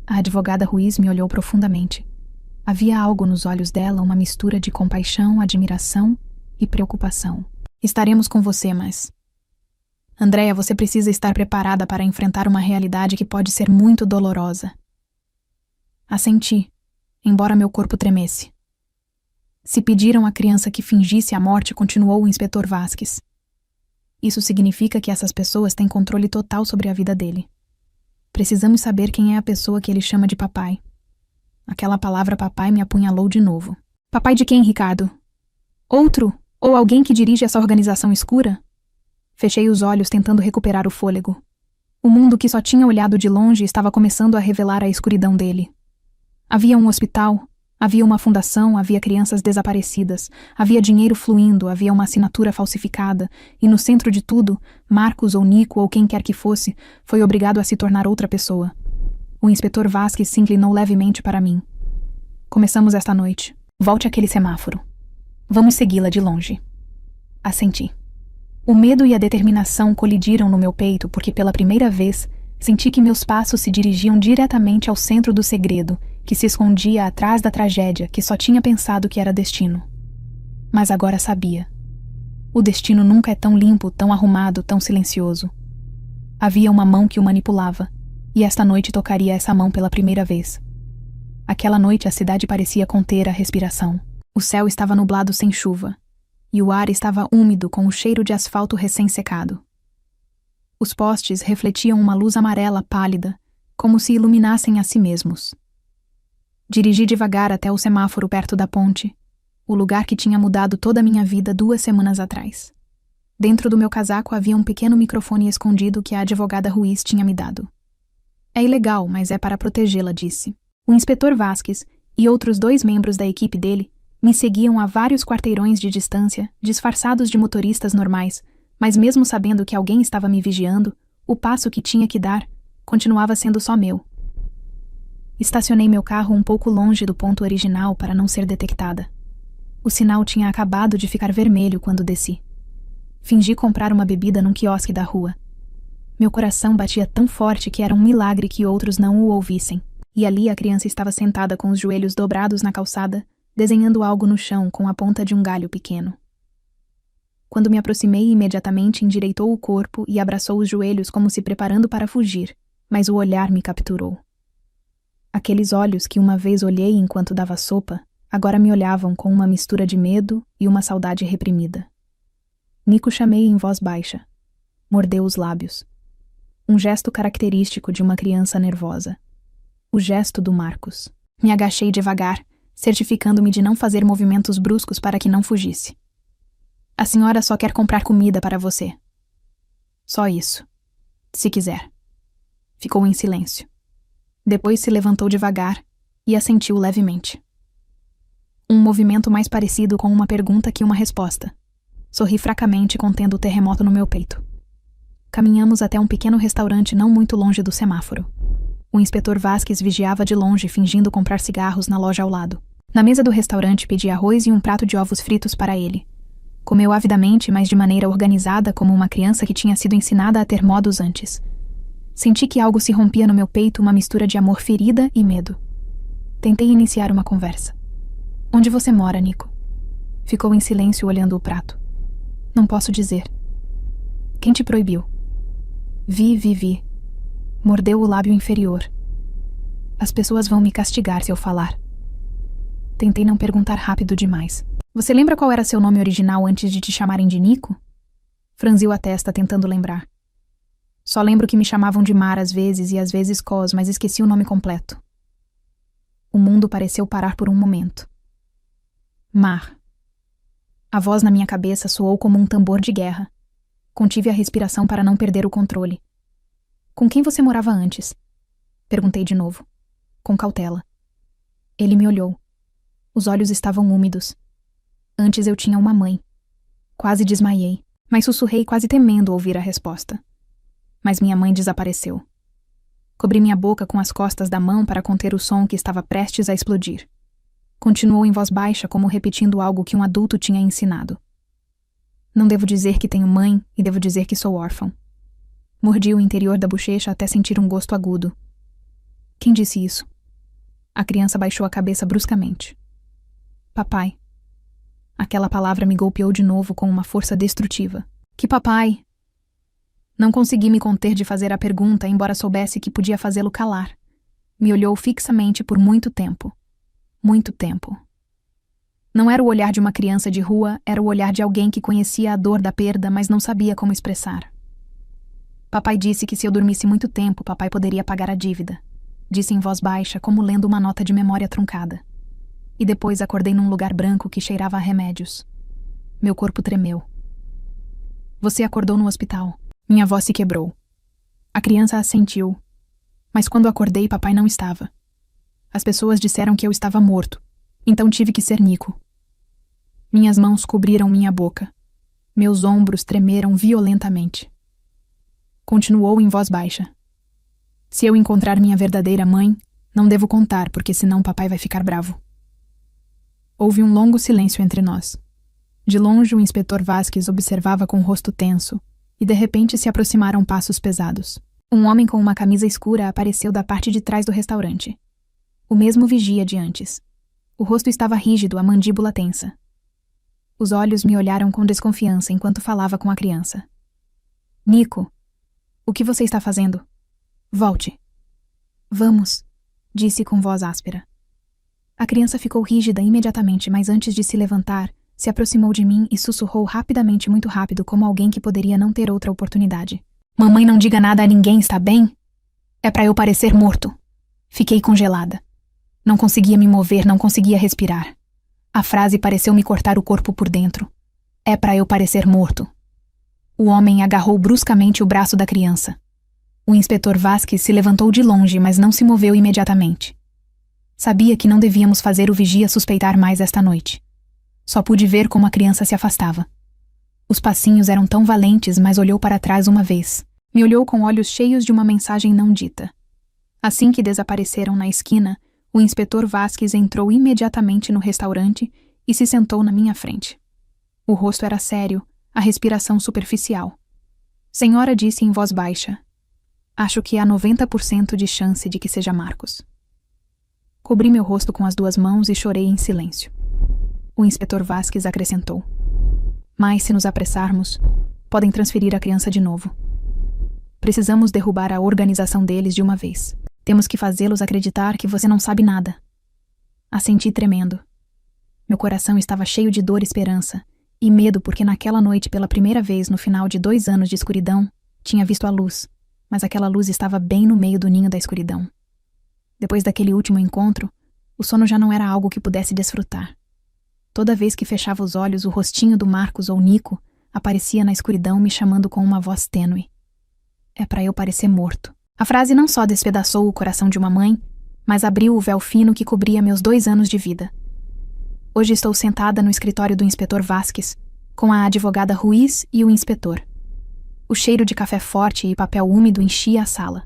A advogada Ruiz me olhou profundamente. Havia algo nos olhos dela, uma mistura de compaixão, admiração e preocupação. Estaremos com você, mas... Andréia, você precisa estar preparada para enfrentar uma realidade que pode ser muito dolorosa. Assenti, embora meu corpo tremesse. Se pediram à criança que fingisse a morte, continuou o inspetor Vasquez. Isso significa que essas pessoas têm controle total sobre a vida dele. Precisamos saber quem é a pessoa que ele chama de papai. Aquela palavra papai me apunhalou de novo. Papai de quem, Ricardo? Outro? Ou alguém que dirige essa organização escura? Fechei os olhos tentando recuperar o fôlego. O mundo que só tinha olhado de longe estava começando a revelar a escuridão dele. Havia um hospital, havia uma fundação, havia crianças desaparecidas, havia dinheiro fluindo, havia uma assinatura falsificada, e no centro de tudo, Marcos ou Nico ou quem quer que fosse, foi obrigado a se tornar outra pessoa. O inspetor Vasquez se inclinou levemente para mim. Começamos esta noite. Volte àquele semáforo. Vamos segui-la de longe. Assenti. O medo e a determinação colidiram no meu peito porque pela primeira vez senti que meus passos se dirigiam diretamente ao centro do segredo, que se escondia atrás da tragédia que só tinha pensado que era destino. Mas agora sabia. O destino nunca é tão limpo, tão arrumado, tão silencioso. Havia uma mão que o manipulava, e esta noite tocaria essa mão pela primeira vez. Aquela noite a cidade parecia conter a respiração. O céu estava nublado sem chuva, e o ar estava úmido com o cheiro de asfalto recém-secado. Os postes refletiam uma luz amarela pálida, como se iluminassem a si mesmos. Dirigi devagar até o semáforo perto da ponte, o lugar que tinha mudado toda a minha vida 2 semanas atrás. Dentro do meu casaco havia um pequeno microfone escondido que a advogada Ruiz tinha me dado. É ilegal, mas é para protegê-la, disse. O inspetor Vasquez e outros 2 membros da equipe dele me seguiam a vários quarteirões de distância, disfarçados de motoristas normais, mas mesmo sabendo que alguém estava me vigiando, o passo que tinha que dar continuava sendo só meu. Estacionei meu carro um pouco longe do ponto original para não ser detectada. O sinal tinha acabado de ficar vermelho quando desci. Fingi comprar uma bebida num quiosque da rua. Meu coração batia tão forte que era um milagre que outros não o ouvissem. E ali a criança estava sentada com os joelhos dobrados na calçada, desenhando algo no chão com a ponta de um galho pequeno. Quando me aproximei, imediatamente endireitou o corpo e abraçou os joelhos como se preparando para fugir, mas o olhar me capturou. Aqueles olhos que uma vez olhei enquanto dava sopa, agora me olhavam com uma mistura de medo e uma saudade reprimida. Nico chamei em voz baixa. Mordeu os lábios. Um gesto característico de uma criança nervosa. O gesto do Marcos. Me agachei devagar, certificando-me de não fazer movimentos bruscos para que não fugisse. A senhora só quer comprar comida para você. Só isso. Se quiser. Ficou em silêncio. Depois se levantou devagar e assentiu levemente. Um movimento mais parecido com uma pergunta que uma resposta. Sorri fracamente, contendo o terremoto no meu peito. Caminhamos até um pequeno restaurante não muito longe do semáforo. O inspetor Vasquez vigiava de longe, fingindo comprar cigarros na loja ao lado. Na mesa do restaurante pedi arroz e um prato de ovos fritos para ele. Comeu avidamente, mas de maneira organizada, como uma criança que tinha sido ensinada a ter modos antes. Senti que algo se rompia no meu peito, uma mistura de amor ferida e medo. Tentei iniciar uma conversa. Onde você mora, Nico? Ficou em silêncio olhando o prato. Não posso dizer. Quem te proibiu? Vi. Mordeu o lábio inferior. As pessoas vão me castigar se eu falar. Tentei não perguntar rápido demais. Você lembra qual era seu nome original antes de te chamarem de Nico? Franziu a testa tentando lembrar. Só lembro que me chamavam de Mar às vezes e às vezes Cos, mas esqueci o nome completo. O mundo pareceu parar por um momento. Mar. A voz na minha cabeça soou como um tambor de guerra. Contive a respiração para não perder o controle. Com quem você morava antes? Perguntei de novo, com cautela. Ele me olhou. Os olhos estavam úmidos. Antes eu tinha uma mãe. Quase desmaiei, mas sussurrei quase temendo ouvir a resposta. Mas minha mãe desapareceu. Cobri minha boca com as costas da mão para conter o som que estava prestes a explodir. Continuou em voz baixa, como repetindo algo que um adulto tinha ensinado. Não devo dizer que tenho mãe e devo dizer que sou órfão. Mordi o interior da bochecha até sentir um gosto agudo. Quem disse isso? A criança baixou a cabeça bruscamente. Papai. Aquela palavra me golpeou de novo com uma força destrutiva. Que papai? Não consegui me conter de fazer a pergunta, embora soubesse que podia fazê-lo calar. Me olhou fixamente por muito tempo. Muito tempo. Não era o olhar de uma criança de rua, era o olhar de alguém que conhecia a dor da perda, mas não sabia como expressar. Papai disse que se eu dormisse muito tempo, papai poderia pagar a dívida. Disse em voz baixa, como lendo uma nota de memória truncada. E depois acordei num lugar branco que cheirava a remédios. Meu corpo tremeu. Você acordou no hospital. Minha voz se quebrou. A criança assentiu. Mas quando acordei, papai não estava. As pessoas disseram que eu estava morto. Então tive que ser Nico. Minhas mãos cobriram minha boca. Meus ombros tremeram violentamente. Continuou em voz baixa. Se eu encontrar minha verdadeira mãe, não devo contar, porque senão papai vai ficar bravo. Houve um longo silêncio entre nós. De longe, o inspetor Vasquez observava com o rosto tenso, e de repente se aproximaram passos pesados. Um homem com uma camisa escura apareceu da parte de trás do restaurante. O mesmo vigia de antes. O rosto estava rígido, a mandíbula tensa. Os olhos me olharam com desconfiança enquanto falava com a criança. Nico, o que você está fazendo? Volte. Vamos, disse com voz áspera. A criança ficou rígida imediatamente, mas antes de se levantar, se aproximou de mim e sussurrou rapidamente, muito rápido, como alguém que poderia não ter outra oportunidade. Mamãe, não diga nada a ninguém, está bem? É para eu parecer morto. Fiquei congelada. Não conseguia me mover, não conseguia respirar. A frase pareceu me cortar o corpo por dentro. É para eu parecer morto. O homem agarrou bruscamente o braço da criança. O inspetor Vasquez se levantou de longe, mas não se moveu imediatamente. Sabia que não devíamos fazer o vigia suspeitar mais esta noite. Só pude ver como a criança se afastava. Os passinhos eram tão valentes, mas olhou para trás uma vez. Me olhou com olhos cheios de uma mensagem não dita. Assim que desapareceram na esquina, o inspetor Vasquez entrou imediatamente no restaurante e se sentou na minha frente. O rosto era sério, a respiração superficial. Senhora, disse em voz baixa. Acho que há 90% de chance de que seja Marcos. Cobri meu rosto com as duas mãos e chorei em silêncio. O inspetor Vasquez acrescentou. Mas se nos apressarmos, podem transferir a criança de novo. Precisamos derrubar a organização deles de uma vez. Temos que fazê-los acreditar que você não sabe nada. Assenti tremendo. Meu coração estava cheio de dor e esperança, e medo porque naquela noite, pela primeira vez no final de 2 anos de escuridão, tinha visto a luz, mas aquela luz estava bem no meio do ninho da escuridão. Depois daquele último encontro, o sono já não era algo que pudesse desfrutar. Toda vez que fechava os olhos, o rostinho do Marcos ou Nico aparecia na escuridão me chamando com uma voz tênue. É para eu parecer morto. A frase não só despedaçou o coração de uma mãe, mas abriu o véu fino que cobria meus 2 anos de vida. Hoje estou sentada no escritório do inspetor Vasquez, com a advogada Ruiz e o inspetor. O cheiro de café forte e papel úmido enchia a sala.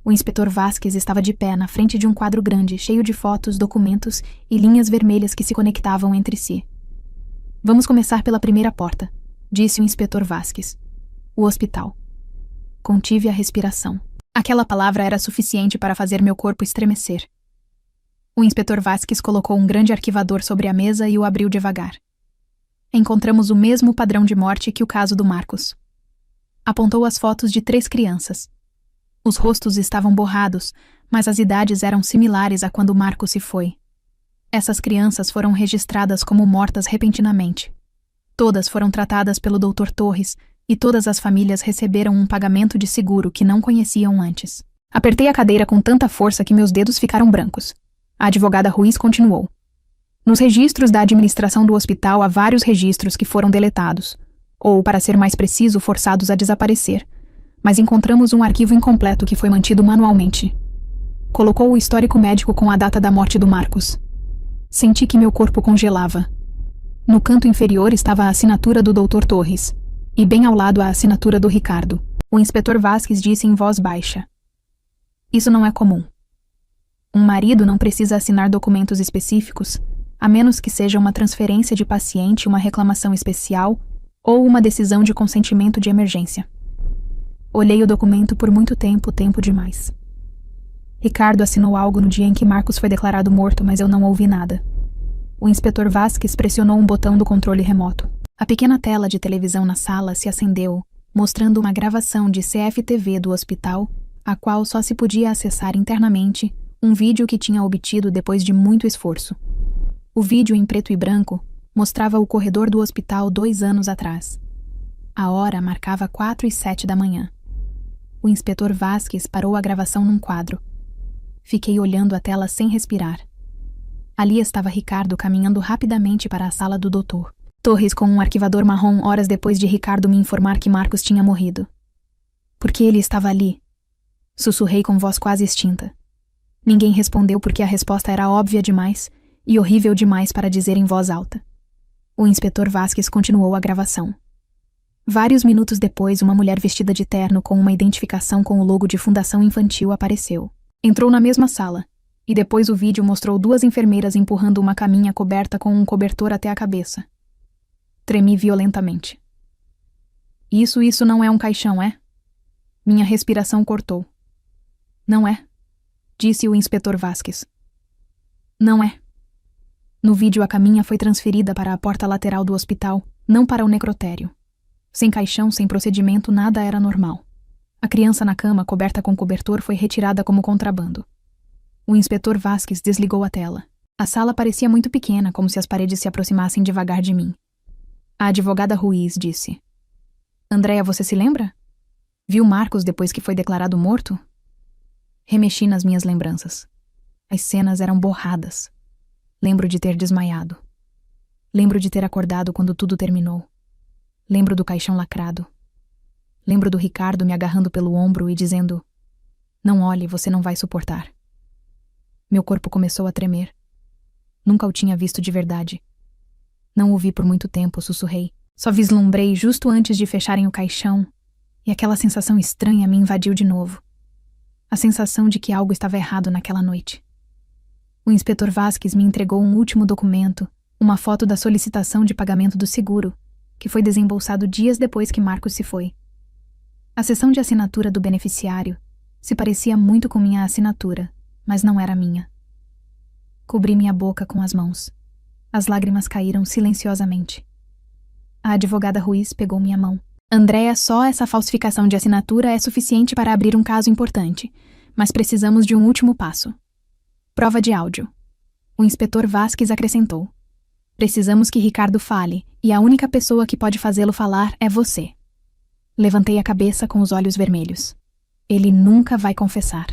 O inspetor Vasquez estava de pé na frente de um quadro grande, cheio de fotos, documentos e linhas vermelhas que se conectavam entre si. Vamos começar pela primeira porta, disse o inspetor Vasquez. O hospital. Contive a respiração. Aquela palavra era suficiente para fazer meu corpo estremecer. O inspetor Vasquez colocou um grande arquivador sobre a mesa e o abriu devagar. Encontramos o mesmo padrão de morte que o caso do Marcos. Apontou as fotos de 3 crianças. Os rostos estavam borrados, mas as idades eram similares a quando Marcos se foi. Essas crianças foram registradas como mortas repentinamente. Todas foram tratadas pelo Dr. Torres e todas as famílias receberam um pagamento de seguro que não conheciam antes. Apertei a cadeira com tanta força que meus dedos ficaram brancos. A advogada Ruiz continuou. Nos registros da administração do hospital há vários registros que foram deletados, ou, para ser mais preciso, forçados a desaparecer. Mas encontramos um arquivo incompleto que foi mantido manualmente. Colocou o histórico médico com a data da morte do Marcos. Senti que meu corpo congelava. No canto inferior estava a assinatura do Dr. Torres, e bem ao lado a assinatura do Ricardo. O inspetor Vasques disse em voz baixa: "Isso não é comum. Um marido não precisa assinar documentos específicos, a menos que seja uma transferência de paciente, uma reclamação especial ou uma decisão de consentimento de emergência." Olhei o documento por muito tempo, tempo demais. Ricardo assinou algo no dia em que Marcos foi declarado morto, mas eu não ouvi nada. O inspetor Vasques pressionou um botão do controle remoto. A pequena tela de televisão na sala se acendeu, mostrando uma gravação de CFTV do hospital, a qual só se podia acessar internamente, um vídeo que tinha obtido depois de muito esforço. O vídeo em preto e branco mostrava o corredor do hospital 2 anos atrás. A hora marcava 4:07 da manhã. O inspetor Vasques parou a gravação num quadro. Fiquei olhando a tela sem respirar. Ali estava Ricardo caminhando rapidamente para a sala do doutor Torres com um arquivador marrom horas depois de Ricardo me informar que Marcos tinha morrido. Por que ele estava ali? Sussurrei com voz quase extinta. Ninguém respondeu porque a resposta era óbvia demais e horrível demais para dizer em voz alta. O inspetor Vasques continuou a gravação. Vários minutos depois, uma mulher vestida de terno com uma identificação com o logo de Fundação Infantil apareceu. Entrou na mesma sala. E depois o vídeo mostrou 2 enfermeiras empurrando uma caminha coberta com um cobertor até a cabeça. Tremi violentamente. Isso não é um caixão, é? Minha respiração cortou. Não é, disse o inspetor Vasques. Não é. No vídeo a caminha foi transferida para a porta lateral do hospital, não para o necrotério. Sem caixão, sem procedimento, nada era normal. A criança na cama, coberta com cobertor, foi retirada como contrabando. O inspetor Vasques desligou a tela. A sala parecia muito pequena, como se as paredes se aproximassem devagar de mim. A advogada Ruiz disse: "Andréa, você se lembra? Viu Marcos depois que foi declarado morto?" Remexi nas minhas lembranças. As cenas eram borradas. Lembro de ter desmaiado. Lembro de ter acordado quando tudo terminou. Lembro do caixão lacrado. Lembro do Ricardo me agarrando pelo ombro e dizendo: "Não olhe, você não vai suportar." Meu corpo começou a tremer. Nunca o tinha visto de verdade. Não o vi por muito tempo, sussurrei. Só vislumbrei justo antes de fecharem o caixão, e aquela sensação estranha me invadiu de novo. A sensação de que algo estava errado naquela noite. O inspetor Vasques me entregou um último documento, uma foto da solicitação de pagamento do seguro, que foi desembolsado dias depois que Marcos se foi. A seção de assinatura do beneficiário se parecia muito com minha assinatura, mas não era minha. Cobri minha boca com as mãos. As lágrimas caíram silenciosamente. A advogada Ruiz pegou minha mão. "Andréa, só essa falsificação de assinatura é suficiente para abrir um caso importante, mas precisamos de um último passo. Prova de áudio." O inspetor Vasques acrescentou: "Precisamos que Ricardo fale, e a única pessoa que pode fazê-lo falar é você." Levantei a cabeça com os olhos vermelhos. Ele nunca vai confessar.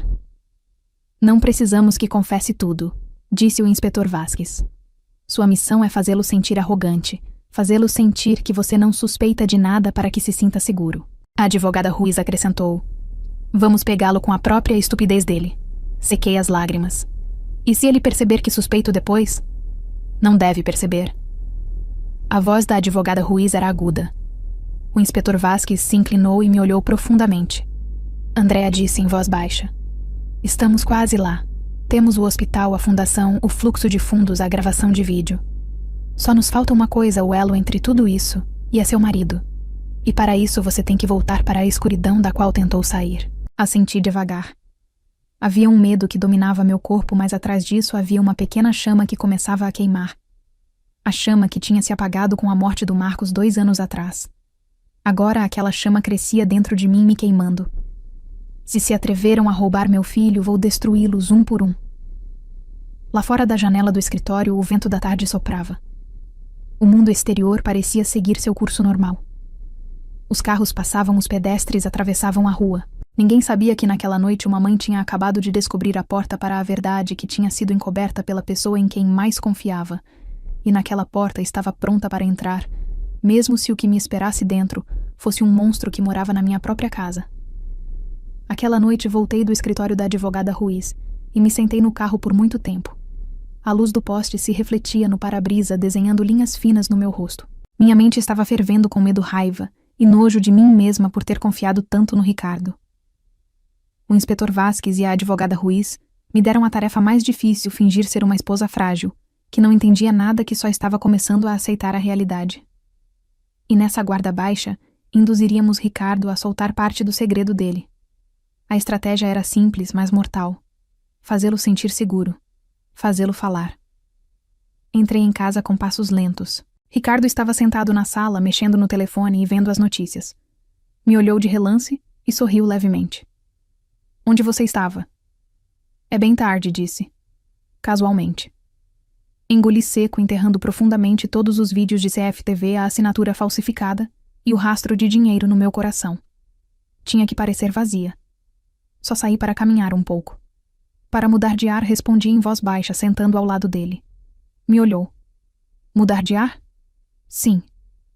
"Não precisamos que confesse tudo", disse o inspetor Vasques. "Sua missão é fazê-lo sentir arrogante, fazê-lo sentir que você não suspeita de nada para que se sinta seguro." A advogada Ruiz acrescentou: "Vamos pegá-lo com a própria estupidez dele." Sequei as lágrimas. "E se ele perceber que suspeito depois?" "Não deve perceber." A voz da advogada Ruiz era aguda. O inspetor Vasques se inclinou e me olhou profundamente. Andréa disse em voz baixa: "Estamos quase lá. Temos o hospital, a fundação, o fluxo de fundos, a gravação de vídeo. Só nos falta uma coisa, o elo entre tudo isso, e é seu marido. E para isso você tem que voltar para a escuridão da qual tentou sair." Assenti devagar. Havia um medo que dominava meu corpo, mas atrás disso havia uma pequena chama que começava a queimar. A chama que tinha se apagado com a morte do Marcos 2 anos atrás. Agora aquela chama crescia dentro de mim, me queimando. Se atreveram a roubar meu filho, vou destruí-los um por um. Lá fora da janela do escritório, o vento da tarde soprava. O mundo exterior parecia seguir seu curso normal. Os carros passavam, os pedestres atravessavam a rua. Ninguém sabia que naquela noite uma mãe tinha acabado de descobrir a porta para a verdade que tinha sido encoberta pela pessoa em quem mais confiava, e naquela porta estava pronta para entrar, mesmo se o que me esperasse dentro fosse um monstro que morava na minha própria casa. Aquela noite voltei do escritório da advogada Ruiz e me sentei no carro por muito tempo. A luz do poste se refletia no para-brisa, desenhando linhas finas no meu rosto. Minha mente estava fervendo com medo, raiva e nojo de mim mesma por ter confiado tanto no Ricardo. O inspetor Vasques e a advogada Ruiz me deram a tarefa mais difícil: fingir ser uma esposa frágil, que não entendia nada, que só estava começando a aceitar a realidade. E nessa guarda baixa, induziríamos Ricardo a soltar parte do segredo dele. A estratégia era simples, mas mortal. Fazê-lo sentir seguro. Fazê-lo falar. Entrei em casa com passos lentos. Ricardo estava sentado na sala, mexendo no telefone e vendo as notícias. Me olhou de relance e sorriu levemente. Onde você estava? É bem tarde, disse. Casualmente. Engoli seco, enterrando profundamente todos os vídeos de CFTV, a assinatura falsificada e o rastro de dinheiro no meu coração. Tinha que parecer vazia. Só saí para caminhar um pouco. Para mudar de ar, respondi em voz baixa, sentando ao lado dele. Me olhou. Mudar de ar? Sim,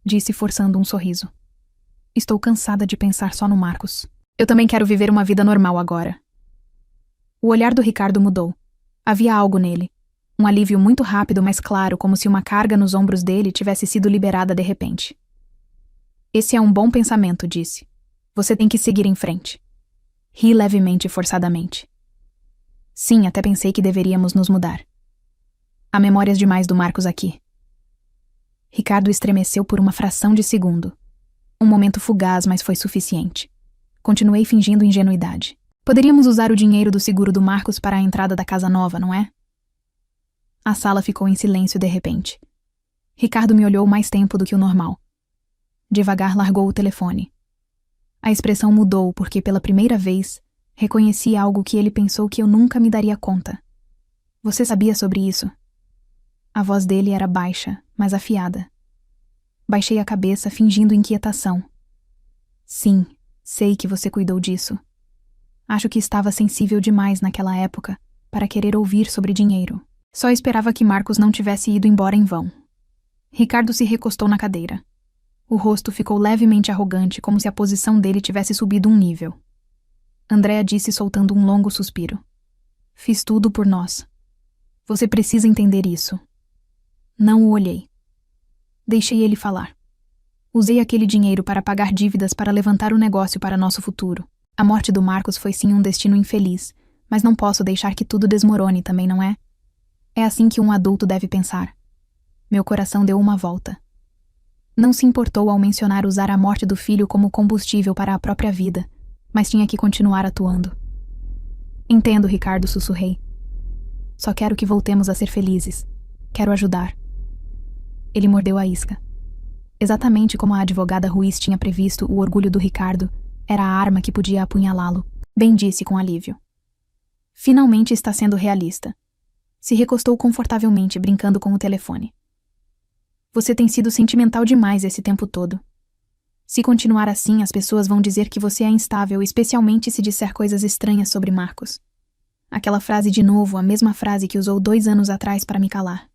disse, forçando um sorriso. Estou cansada de pensar só no Marcos. Eu também quero viver uma vida normal agora. O olhar do Ricardo mudou. Havia algo nele. Um alívio muito rápido, mas claro, como se uma carga nos ombros dele tivesse sido liberada de repente. Esse é um bom pensamento, disse. Você tem que seguir em frente. Ri levemente e forçadamente. Sim, até pensei que deveríamos nos mudar. Há memórias demais do Marcos aqui. Ricardo estremeceu por uma fração de segundo. Um momento fugaz, mas foi suficiente. Continuei fingindo ingenuidade. Poderíamos usar o dinheiro do seguro do Marcos para a entrada da casa nova, não é? A sala ficou em silêncio de repente. Ricardo me olhou mais tempo do que o normal. Devagar largou o telefone. A expressão mudou porque, pela primeira vez, reconheci algo que ele pensou que eu nunca me daria conta. Você sabia sobre isso? A voz dele era baixa, mas afiada. Baixei a cabeça, fingindo inquietação. Sim, sei que você cuidou disso. Acho que estava sensível demais naquela época para querer ouvir sobre dinheiro. Só esperava que Marcos não tivesse ido embora em vão. Ricardo se recostou na cadeira. O rosto ficou levemente arrogante, como se a posição dele tivesse subido um nível. Andréa disse, soltando um longo suspiro. Fiz tudo por nós. Você precisa entender isso. Não o olhei. Deixei ele falar. Usei aquele dinheiro para pagar dívidas, para levantar o negócio para nosso futuro. A morte do Marcos foi sim um destino infeliz, mas não posso deixar que tudo desmorone também, não é? É assim que um adulto deve pensar. Meu coração deu uma volta. Não se importou ao mencionar usar a morte do filho como combustível para a própria vida, mas tinha que continuar atuando. Entendo, Ricardo, sussurrei. Só quero que voltemos a ser felizes. Quero ajudar. Ele mordeu a isca. Exatamente como a advogada Ruiz tinha previsto, o orgulho do Ricardo era a arma que podia apunhalá-lo. Bem, disse com alívio. Finalmente está sendo realista. Se recostou confortavelmente, brincando com o telefone. Você tem sido sentimental demais esse tempo todo. Se continuar assim, as pessoas vão dizer que você é instável, especialmente se disser coisas estranhas sobre Marcos. Aquela frase de novo, a mesma frase que usou 2 anos atrás para me calar.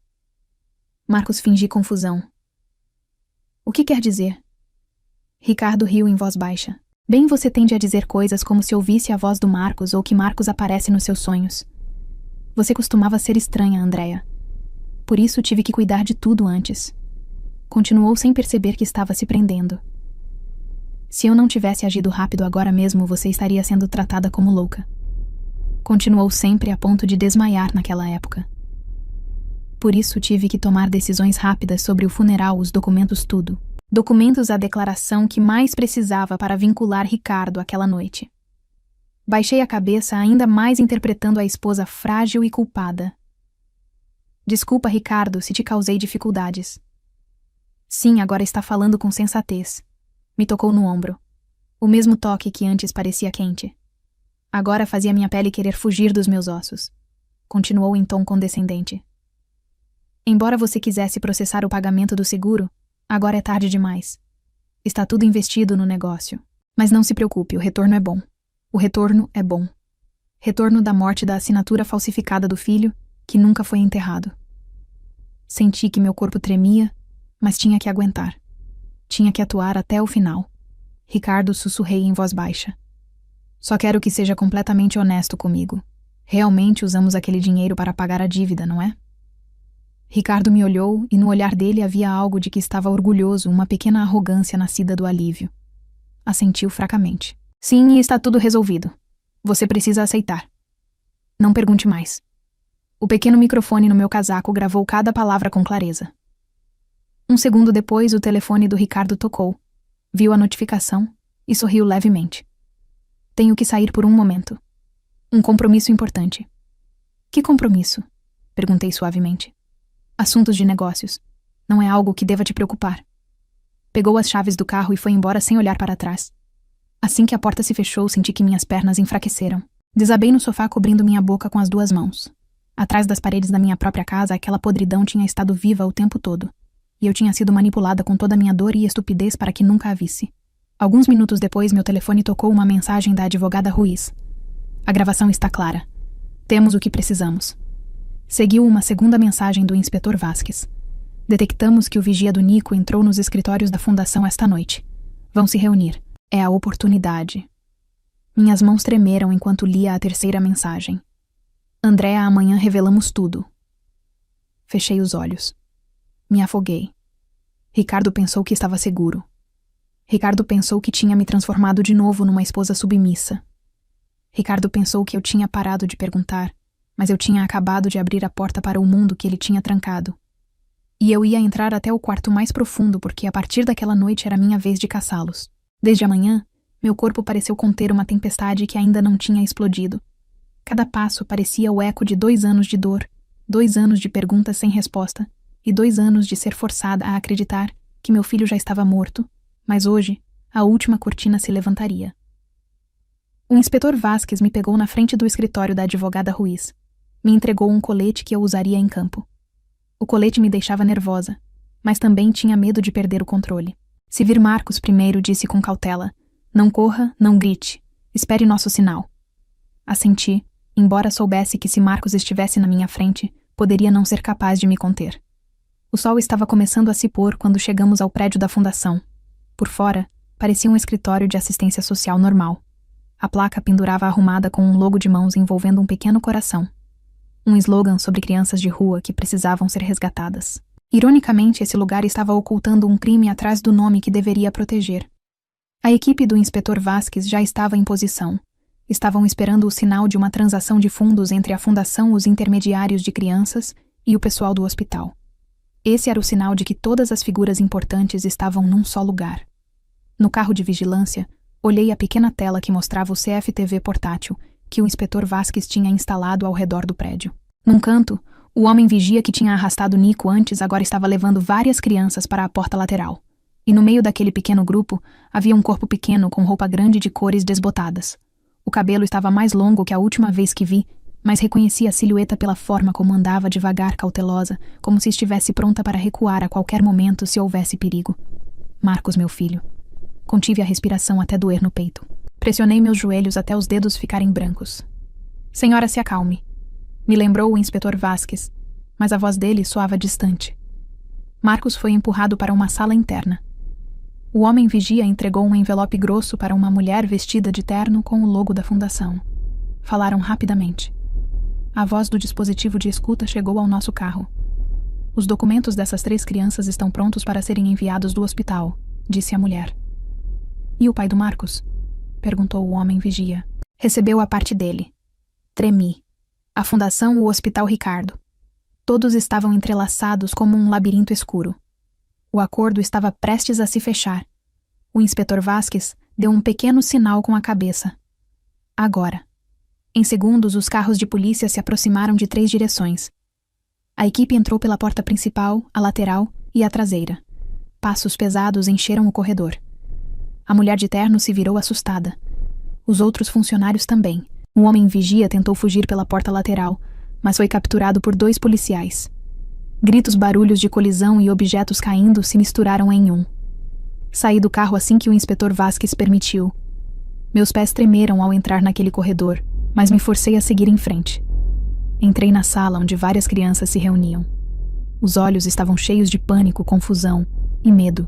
Marcos fingiu confusão. O que quer dizer? Ricardo riu em voz baixa. Bem, você tende a dizer coisas como se ouvisse a voz do Marcos ou que Marcos aparece nos seus sonhos. Você costumava ser estranha, Andréa. Por isso tive que cuidar de tudo antes. Continuou sem perceber que estava se prendendo. Se eu não tivesse agido rápido agora mesmo, você estaria sendo tratada como louca. Continuou sempre a ponto de desmaiar naquela época. Por isso tive que tomar decisões rápidas sobre o funeral, os documentos, tudo. Documentos, a declaração que mais precisava para vincular Ricardo àquela noite. Baixei a cabeça, ainda mais interpretando a esposa frágil e culpada. Desculpa, Ricardo, se te causei dificuldades. Sim, agora está falando com sensatez. Me tocou no ombro. O mesmo toque que antes parecia quente. Agora fazia minha pele querer fugir dos meus ossos. Continuou em tom condescendente. Embora você quisesse processar o pagamento do seguro, agora é tarde demais. Está tudo investido no negócio. Mas não se preocupe, o retorno é bom. O retorno é bom. Retorno da morte da assinatura falsificada do filho, que nunca foi enterrado. Senti que meu corpo tremia, mas tinha que aguentar. Tinha que atuar até o final. Ricardo, sussurrei em voz baixa. Só quero que seja completamente honesto comigo. Realmente usamos aquele dinheiro para pagar a dívida, não é? Ricardo me olhou e no olhar dele havia algo de que estava orgulhoso, uma pequena arrogância nascida do alívio. Assentiu fracamente. Sim, e está tudo resolvido. Você precisa aceitar. Não pergunte mais. O pequeno microfone no meu casaco gravou cada palavra com clareza. Um segundo depois, o telefone do Ricardo tocou. Viu a notificação e sorriu levemente. Tenho que sair por um momento. Um compromisso importante. Que compromisso? Perguntei suavemente. Assuntos de negócios. Não é algo que deva te preocupar. Pegou as chaves do carro e foi embora sem olhar para trás. Assim que a porta se fechou, senti que minhas pernas enfraqueceram. Desabei no sofá cobrindo minha boca com as duas mãos. Atrás das paredes da minha própria casa, aquela podridão tinha estado viva o tempo todo. E eu tinha sido manipulada com toda a minha dor e estupidez para que nunca a visse. Alguns minutos depois, meu telefone tocou uma mensagem da advogada Ruiz. A gravação está clara. Temos o que precisamos. Seguiu uma segunda mensagem do inspetor Vasques. Detectamos que o vigia do Nico entrou nos escritórios da fundação esta noite. Vão se reunir. É a oportunidade. Minhas mãos tremeram enquanto lia a terceira mensagem. Andréa, amanhã revelamos tudo. Fechei os olhos. Me afoguei. Ricardo pensou que estava seguro. Ricardo pensou que tinha me transformado de novo numa esposa submissa. Ricardo pensou que eu tinha parado de perguntar, mas eu tinha acabado de abrir a porta para o mundo que ele tinha trancado. E eu ia entrar até o quarto mais profundo porque a partir daquela noite era minha vez de caçá-los. Desde amanhã, meu corpo pareceu conter uma tempestade que ainda não tinha explodido. Cada passo parecia o eco de 2 anos de dor, 2 anos de perguntas sem resposta e 2 anos de ser forçada a acreditar que meu filho já estava morto, mas hoje a última cortina se levantaria. O inspetor Vasques me pegou na frente do escritório da advogada Ruiz. Me entregou um colete que eu usaria em campo. O colete me deixava nervosa, mas também tinha medo de perder o controle. Se vir Marcos primeiro, disse com cautela, não corra, não grite, espere nosso sinal. Assenti, embora soubesse que se Marcos estivesse na minha frente, poderia não ser capaz de me conter. O sol estava começando a se pôr quando chegamos ao prédio da fundação. Por fora, parecia um escritório de assistência social normal. A placa pendurava arrumada com um logo de mãos envolvendo um pequeno coração. Um slogan sobre crianças de rua que precisavam ser resgatadas. Ironicamente, esse lugar estava ocultando um crime atrás do nome que deveria proteger. A equipe do inspetor Vasques já estava em posição. Estavam esperando o sinal de uma transação de fundos entre a fundação, os intermediários de crianças e o pessoal do hospital. Esse era o sinal de que todas as figuras importantes estavam num só lugar. No carro de vigilância, olhei a pequena tela que mostrava o CFTV portátil que o inspetor Vasques tinha instalado ao redor do prédio. Num canto, o homem vigia que tinha arrastado Nico antes agora estava levando várias crianças para a porta lateral. E no meio daquele pequeno grupo, havia um corpo pequeno com roupa grande de cores desbotadas. O cabelo estava mais longo que a última vez que vi, mas reconheci a silhueta pela forma como andava devagar, cautelosa, como se estivesse pronta para recuar a qualquer momento se houvesse perigo. Marcos, meu filho. Contive a respiração até doer no peito. Pressionei meus joelhos até os dedos ficarem brancos. Senhora, se acalme. Me lembrou o inspetor Vasques, mas a voz dele soava distante. Marcos foi empurrado para uma sala interna. O homem vigia entregou um envelope grosso para uma mulher vestida de terno com o logo da fundação. Falaram rapidamente. A voz do dispositivo de escuta chegou ao nosso carro. Os documentos dessas 3 crianças estão prontos para serem enviados do hospital, disse a mulher. E o pai do Marcos? Perguntou o homem vigia. Recebeu a parte dele. Tremi. A fundação, o Hospital Ricardo. Todos estavam entrelaçados como um labirinto escuro. O acordo estava prestes a se fechar. O inspetor Vasques deu um pequeno sinal com a cabeça. Agora. Em segundos, os carros de polícia se aproximaram de 3 direções. A equipe entrou pela porta principal, a lateral e a traseira. Passos pesados encheram o corredor. A mulher de terno se virou assustada. Os outros funcionários também. Um homem vigia tentou fugir pela porta lateral, mas foi capturado por 2 policiais. Gritos, barulhos de colisão e objetos caindo se misturaram em um. Saí do carro assim que o inspetor Vasques permitiu. Meus pés tremeram ao entrar naquele corredor, mas me forcei a seguir em frente. Entrei na sala onde várias crianças se reuniam. Os olhos estavam cheios de pânico, confusão e medo.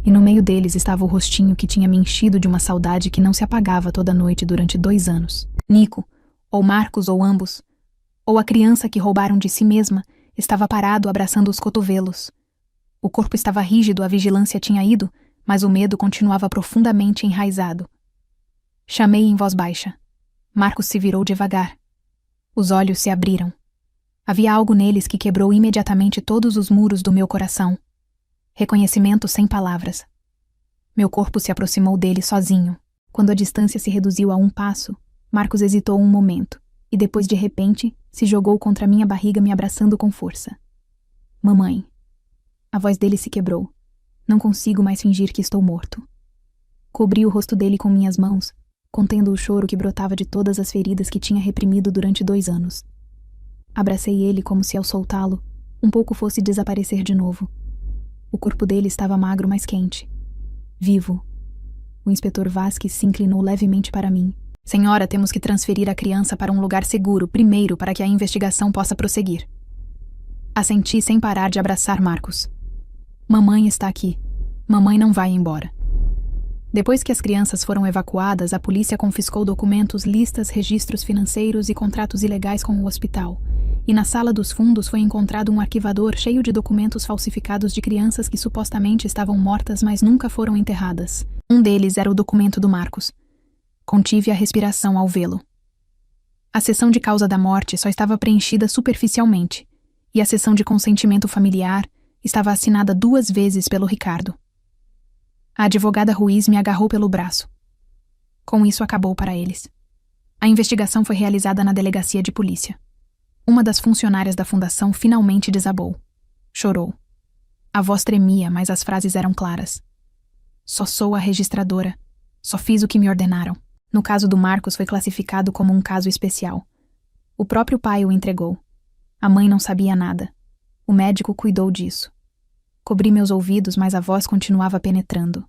E no meio deles estava o rostinho que tinha me enchido de uma saudade que não se apagava toda noite durante 2 anos. Nico, ou Marcos, ou ambos, ou a criança que roubaram de si mesma, Estava parado, abraçando os cotovelos. O corpo estava rígido, a vigilância tinha ido, mas o medo continuava profundamente enraizado. Chamei em voz baixa. Marcos se virou devagar. Os olhos se abriram. Havia algo neles que quebrou imediatamente todos os muros do meu coração. Reconhecimento sem palavras. Meu corpo se aproximou dele sozinho. Quando a distância se reduziu a um passo, Marcos hesitou um momento, e depois de repente, se jogou contra minha barriga me abraçando com força. Mamãe. A voz dele se quebrou. Não consigo mais fingir que estou morto. Cobri o rosto dele com minhas mãos, contendo o choro que brotava de todas as feridas que tinha reprimido durante 2 anos. Abracei ele como se ao soltá-lo, um pouco fosse desaparecer de novo. O corpo dele estava magro, mas quente. Vivo. O inspetor Vasquez se inclinou levemente para mim. Senhora, temos que transferir a criança para um lugar seguro, primeiro, para que a investigação possa prosseguir. Assenti sem parar de abraçar Marcos. Mamãe está aqui. Mamãe não vai embora. Depois que as crianças foram evacuadas, a polícia confiscou documentos, listas, registros financeiros e contratos ilegais com o hospital. E na sala dos fundos foi encontrado um arquivador cheio de documentos falsificados de crianças que supostamente estavam mortas, mas nunca foram enterradas. Um deles era o documento do Marcos. Contive a respiração ao vê-lo. A seção de causa da morte só estava preenchida superficialmente, e a seção de consentimento familiar estava assinada 2 vezes pelo Ricardo. A advogada Ruiz me agarrou pelo braço. Com isso acabou para eles. A investigação foi realizada na delegacia de polícia. Uma das funcionárias da fundação finalmente desabou. Chorou. A voz tremia, mas as frases eram claras. Só sou a registradora. Só fiz o que me ordenaram. No caso do Marcos foi classificado como um caso especial. O próprio pai o entregou. A mãe não sabia nada. O médico cuidou disso. Cobri meus ouvidos, mas a voz continuava penetrando.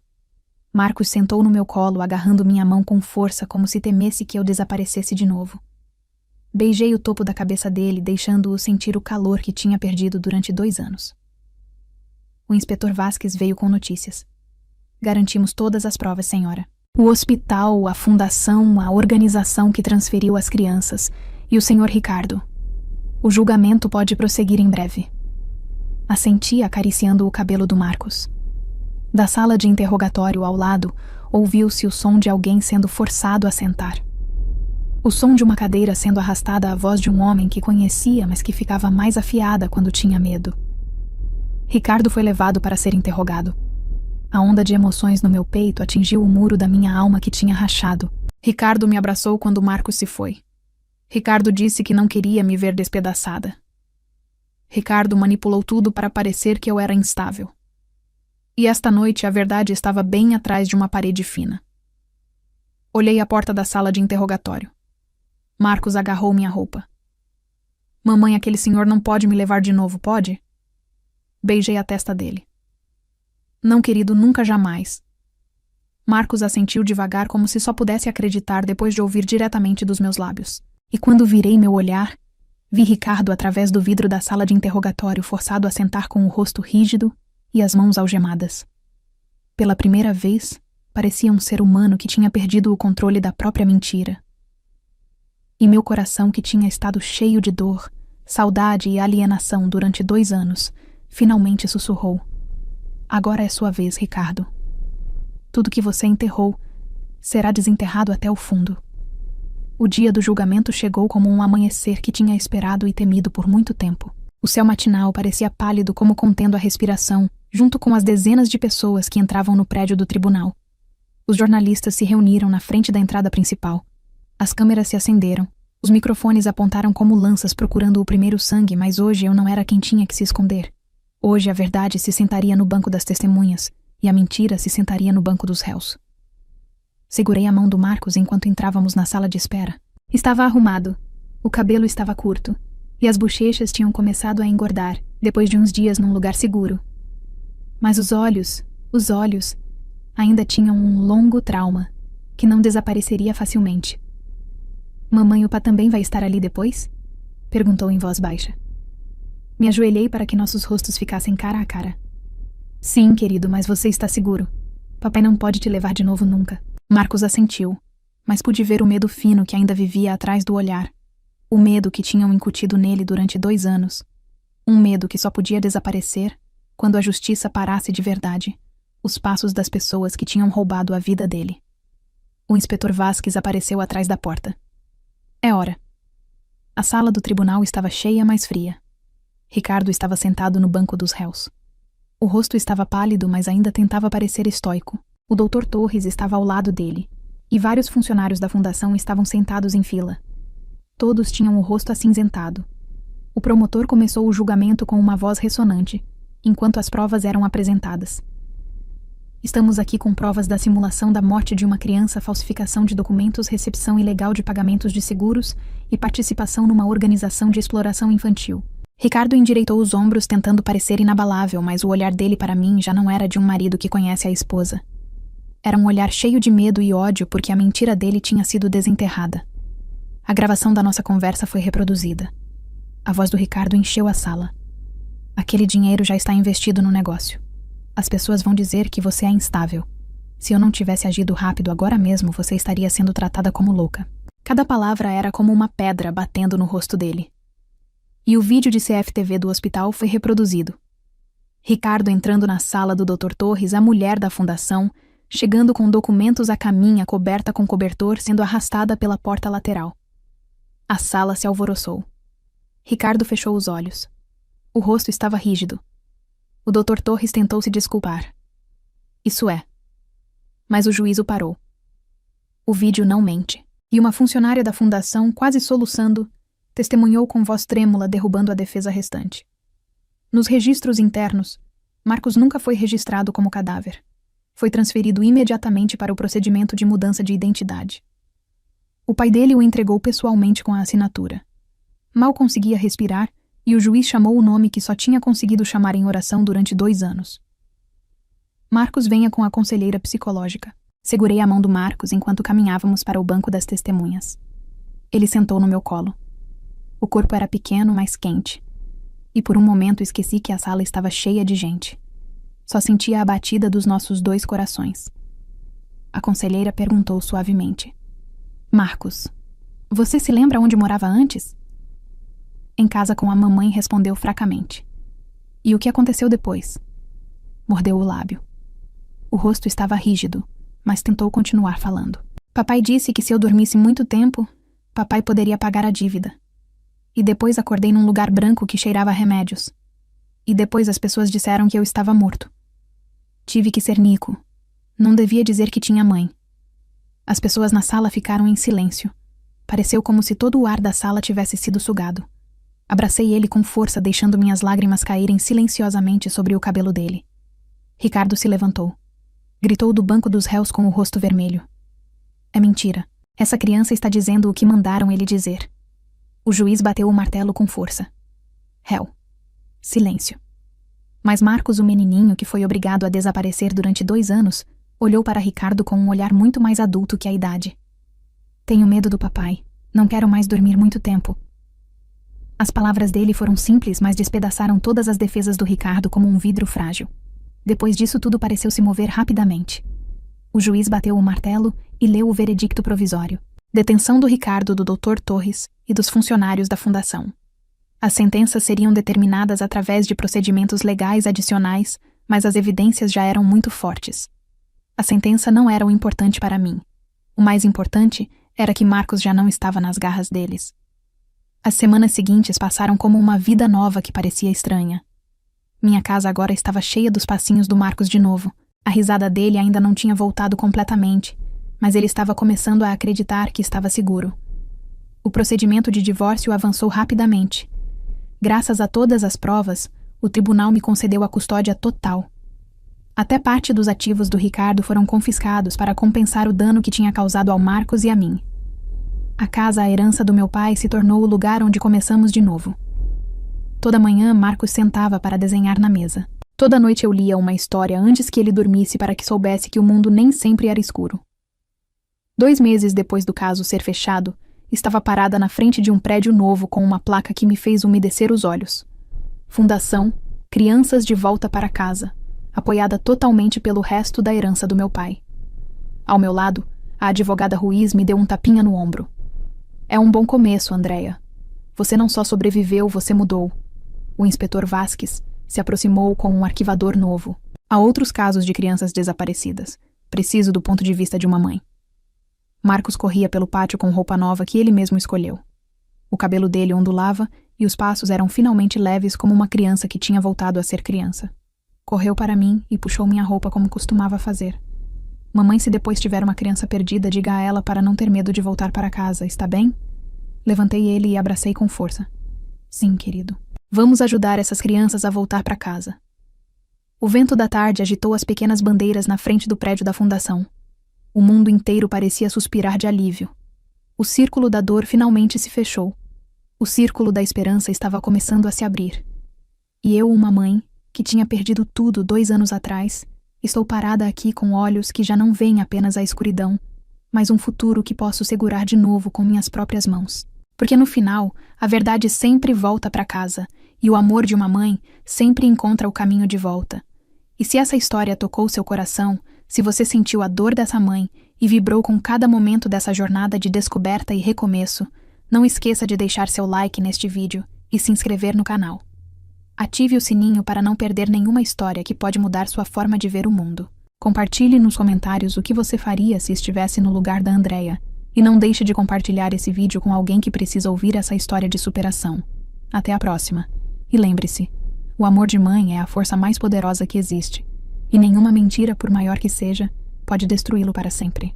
Marcos sentou no meu colo, agarrando minha mão com força, como se temesse que eu desaparecesse de novo. Beijei o topo da cabeça dele, deixando-o sentir o calor que tinha perdido durante 2 anos. O inspetor Vasquez veio com notícias. Garantimos todas as provas, senhora. O hospital, a fundação, a organização que transferiu as crianças e o senhor Ricardo. O julgamento pode prosseguir em breve. Assenti acariciando o cabelo do Marcos. Da sala de interrogatório ao lado, ouviu-se o som de alguém sendo forçado a sentar. O som de uma cadeira sendo arrastada à voz de um homem que conhecia, mas que ficava mais afiada quando tinha medo. Ricardo foi levado para ser interrogado. A onda de emoções no meu peito atingiu o muro da minha alma que tinha rachado. Ricardo me abraçou quando Marcos se foi. Ricardo disse que não queria me ver despedaçada. Ricardo manipulou tudo para parecer que eu era instável. E esta noite a verdade estava bem atrás de uma parede fina. Olhei a porta da sala de interrogatório. Marcos agarrou minha roupa. Mamãe, aquele senhor não pode me levar de novo, pode? Beijei a testa dele. Não, querido, nunca jamais. Marcos assentiu devagar, como se só pudesse acreditar depois de ouvir diretamente dos meus lábios. E quando virei meu olhar, vi Ricardo através do vidro da sala de interrogatório forçado a sentar com o rosto rígido e as mãos algemadas. Pela primeira vez, parecia um ser humano que tinha perdido o controle da própria mentira. E meu coração, que tinha estado cheio de dor, saudade e alienação durante 2 anos, finalmente sussurrou. Agora é sua vez, Ricardo. Tudo que você enterrou será desenterrado até o fundo. O dia do julgamento chegou como um amanhecer que tinha esperado e temido por muito tempo. O céu matinal parecia pálido, como contendo a respiração, junto com as dezenas de pessoas que entravam no prédio do tribunal. Os jornalistas se reuniram na frente da entrada principal. As câmeras se acenderam. Os microfones apontaram como lanças procurando o primeiro sangue, mas hoje eu não era quem tinha que se esconder. Hoje a verdade se sentaria no banco das testemunhas e a mentira se sentaria no banco dos réus. Segurei a mão do Marcos enquanto entrávamos na sala de espera. Estava arrumado. O cabelo estava curto e as bochechas tinham começado a engordar depois de uns dias num lugar seguro. Mas os olhos, ainda tinham um longo trauma que não desapareceria facilmente. Mamãe, o pá também vai estar ali depois? Perguntou em voz baixa. Me ajoelhei para que nossos rostos ficassem cara a cara. Sim, querido, mas você está seguro. Papai não pode te levar de novo nunca. Marcos assentiu, mas pude ver o medo fino que ainda vivia atrás do olhar. O medo que tinham incutido nele durante 2 anos. Um medo que só podia desaparecer quando a justiça parasse de verdade os passos das pessoas que tinham roubado a vida dele. O inspetor Vasquez apareceu atrás da porta. É hora. A sala do tribunal estava cheia, mas fria. Ricardo estava sentado no banco dos réus. O rosto estava pálido, mas ainda tentava parecer estoico. O Dr. Torres estava ao lado dele, e vários funcionários da fundação estavam sentados em fila. Todos tinham o rosto acinzentado. O promotor começou o julgamento com uma voz ressonante, enquanto as provas eram apresentadas. Estamos aqui com provas da simulação da morte de uma criança, falsificação de documentos, recepção ilegal de pagamentos de seguros e participação numa organização de exploração infantil. Ricardo endireitou os ombros tentando parecer inabalável, mas o olhar dele para mim já não era de um marido que conhece a esposa. Era um olhar cheio de medo e ódio porque a mentira dele tinha sido desenterrada. A gravação da nossa conversa foi reproduzida. A voz do Ricardo encheu a sala. Aquele dinheiro já está investido no negócio. As pessoas vão dizer que você é instável. Se eu não tivesse agido rápido agora mesmo, você estaria sendo tratada como louca. Cada palavra era como uma pedra batendo no rosto dele. E o vídeo de CFTV do hospital foi reproduzido. Ricardo entrando na sala do Dr. Torres, a mulher da fundação, chegando com documentos à caminha coberta com cobertor, sendo arrastada pela porta lateral. A sala se alvoroçou. Ricardo fechou os olhos. O rosto estava rígido. O Dr. Torres tentou se desculpar. Isso é. Mas o juiz o parou. O vídeo não mente. E uma funcionária da fundação, quase soluçando, testemunhou com voz trêmula, derrubando a defesa restante. Nos registros internos, Marcos nunca foi registrado como cadáver. Foi transferido imediatamente para o procedimento de mudança de identidade. O pai dele o entregou pessoalmente com a assinatura. Mal conseguia respirar e o juiz chamou o nome que só tinha conseguido chamar em oração durante 2 anos. Marcos venha com a conselheira psicológica. Segurei a mão do Marcos enquanto caminhávamos para o banco das testemunhas. Ele sentou no meu colo. O corpo era pequeno, mas quente. E por um momento esqueci que a sala estava cheia de gente. Só sentia a batida dos nossos 2 corações. A conselheira perguntou suavemente. Marcos, você se lembra onde morava antes? Em casa com a mamãe, respondeu fracamente. E o que aconteceu depois? Mordeu o lábio. O rosto estava rígido, mas tentou continuar falando. Papai disse que se eu dormisse muito tempo, papai poderia pagar a dívida. E depois acordei num lugar branco que cheirava a remédios. E depois as pessoas disseram que eu estava morto. Tive que ser Nico. Não devia dizer que tinha mãe. As pessoas na sala ficaram em silêncio. Pareceu como se todo o ar da sala tivesse sido sugado. Abracei ele com força, deixando minhas lágrimas caírem silenciosamente sobre o cabelo dele. Ricardo se levantou. Gritou do banco dos réus com o rosto vermelho. É mentira. Essa criança está dizendo o que mandaram ele dizer. O juiz bateu o martelo com força. Réu. Silêncio. Mas Marcos, o menininho que foi obrigado a desaparecer durante 2 anos, olhou para Ricardo com um olhar muito mais adulto que a idade. Tenho medo do papai. Não quero mais dormir muito tempo. As palavras dele foram simples, mas despedaçaram todas as defesas do Ricardo como um vidro frágil. Depois disso, tudo pareceu se mover rapidamente. O juiz bateu o martelo e leu o veredicto provisório. Detenção do Ricardo, do Dr. Torres e dos funcionários da fundação. As sentenças seriam determinadas através de procedimentos legais adicionais, mas as evidências já eram muito fortes. A sentença não era o importante para mim. O mais importante era que Marcos já não estava nas garras deles. As semanas seguintes passaram como uma vida nova que parecia estranha. Minha casa agora estava cheia dos passinhos do Marcos de novo. A risada dele ainda não tinha voltado completamente, mas ele estava começando a acreditar que estava seguro. O procedimento de divórcio avançou rapidamente. Graças a todas as provas, o tribunal me concedeu a custódia total. Até parte dos ativos do Ricardo foram confiscados para compensar o dano que tinha causado ao Marcos e a mim. A casa, a herança do meu pai, se tornou o lugar onde começamos de novo. Toda manhã, Marcos sentava para desenhar na mesa. Toda noite eu lia uma história antes que ele dormisse para que soubesse que o mundo nem sempre era escuro. 2 meses depois do caso ser fechado, estava parada na frente de um prédio novo com uma placa que me fez umedecer os olhos. Fundação Crianças de Volta para Casa, apoiada totalmente pelo resto da herança do meu pai. Ao meu lado, a advogada Ruiz me deu um tapinha no ombro. É um bom começo, Andréia. Você não só sobreviveu, você mudou. O inspetor Vasques se aproximou com um arquivador novo. Há outros casos de crianças desaparecidas. Preciso do ponto de vista de uma mãe. Marcos corria pelo pátio com roupa nova que ele mesmo escolheu. O cabelo dele ondulava e os passos eram finalmente leves como uma criança que tinha voltado a ser criança. Correu para mim e puxou minha roupa como costumava fazer. Mamãe, se depois tiver uma criança perdida, diga a ela para não ter medo de voltar para casa, está bem? Levantei ele e abracei com força. Sim, querido. Vamos ajudar essas crianças a voltar para casa. O vento da tarde agitou as pequenas bandeiras na frente do prédio da fundação. O mundo inteiro parecia suspirar de alívio. O círculo da dor finalmente se fechou. O círculo da esperança estava começando a se abrir. E eu, uma mãe, que tinha perdido tudo 2 anos atrás, estou parada aqui com olhos que já não veem apenas a escuridão, mas um futuro que posso segurar de novo com minhas próprias mãos. Porque no final, a verdade sempre volta para casa, e o amor de uma mãe sempre encontra o caminho de volta. E se essa história tocou seu coração, se você sentiu a dor dessa mãe e vibrou com cada momento dessa jornada de descoberta e recomeço, não esqueça de deixar seu like neste vídeo e se inscrever no canal. Ative o sininho para não perder nenhuma história que pode mudar sua forma de ver o mundo. Compartilhe nos comentários o que você faria se estivesse no lugar da Andrea. E não deixe de compartilhar esse vídeo com alguém que precisa ouvir essa história de superação. Até a próxima. E lembre-se, o amor de mãe é a força mais poderosa que existe. E nenhuma mentira, por maior que seja, pode destruí-lo para sempre.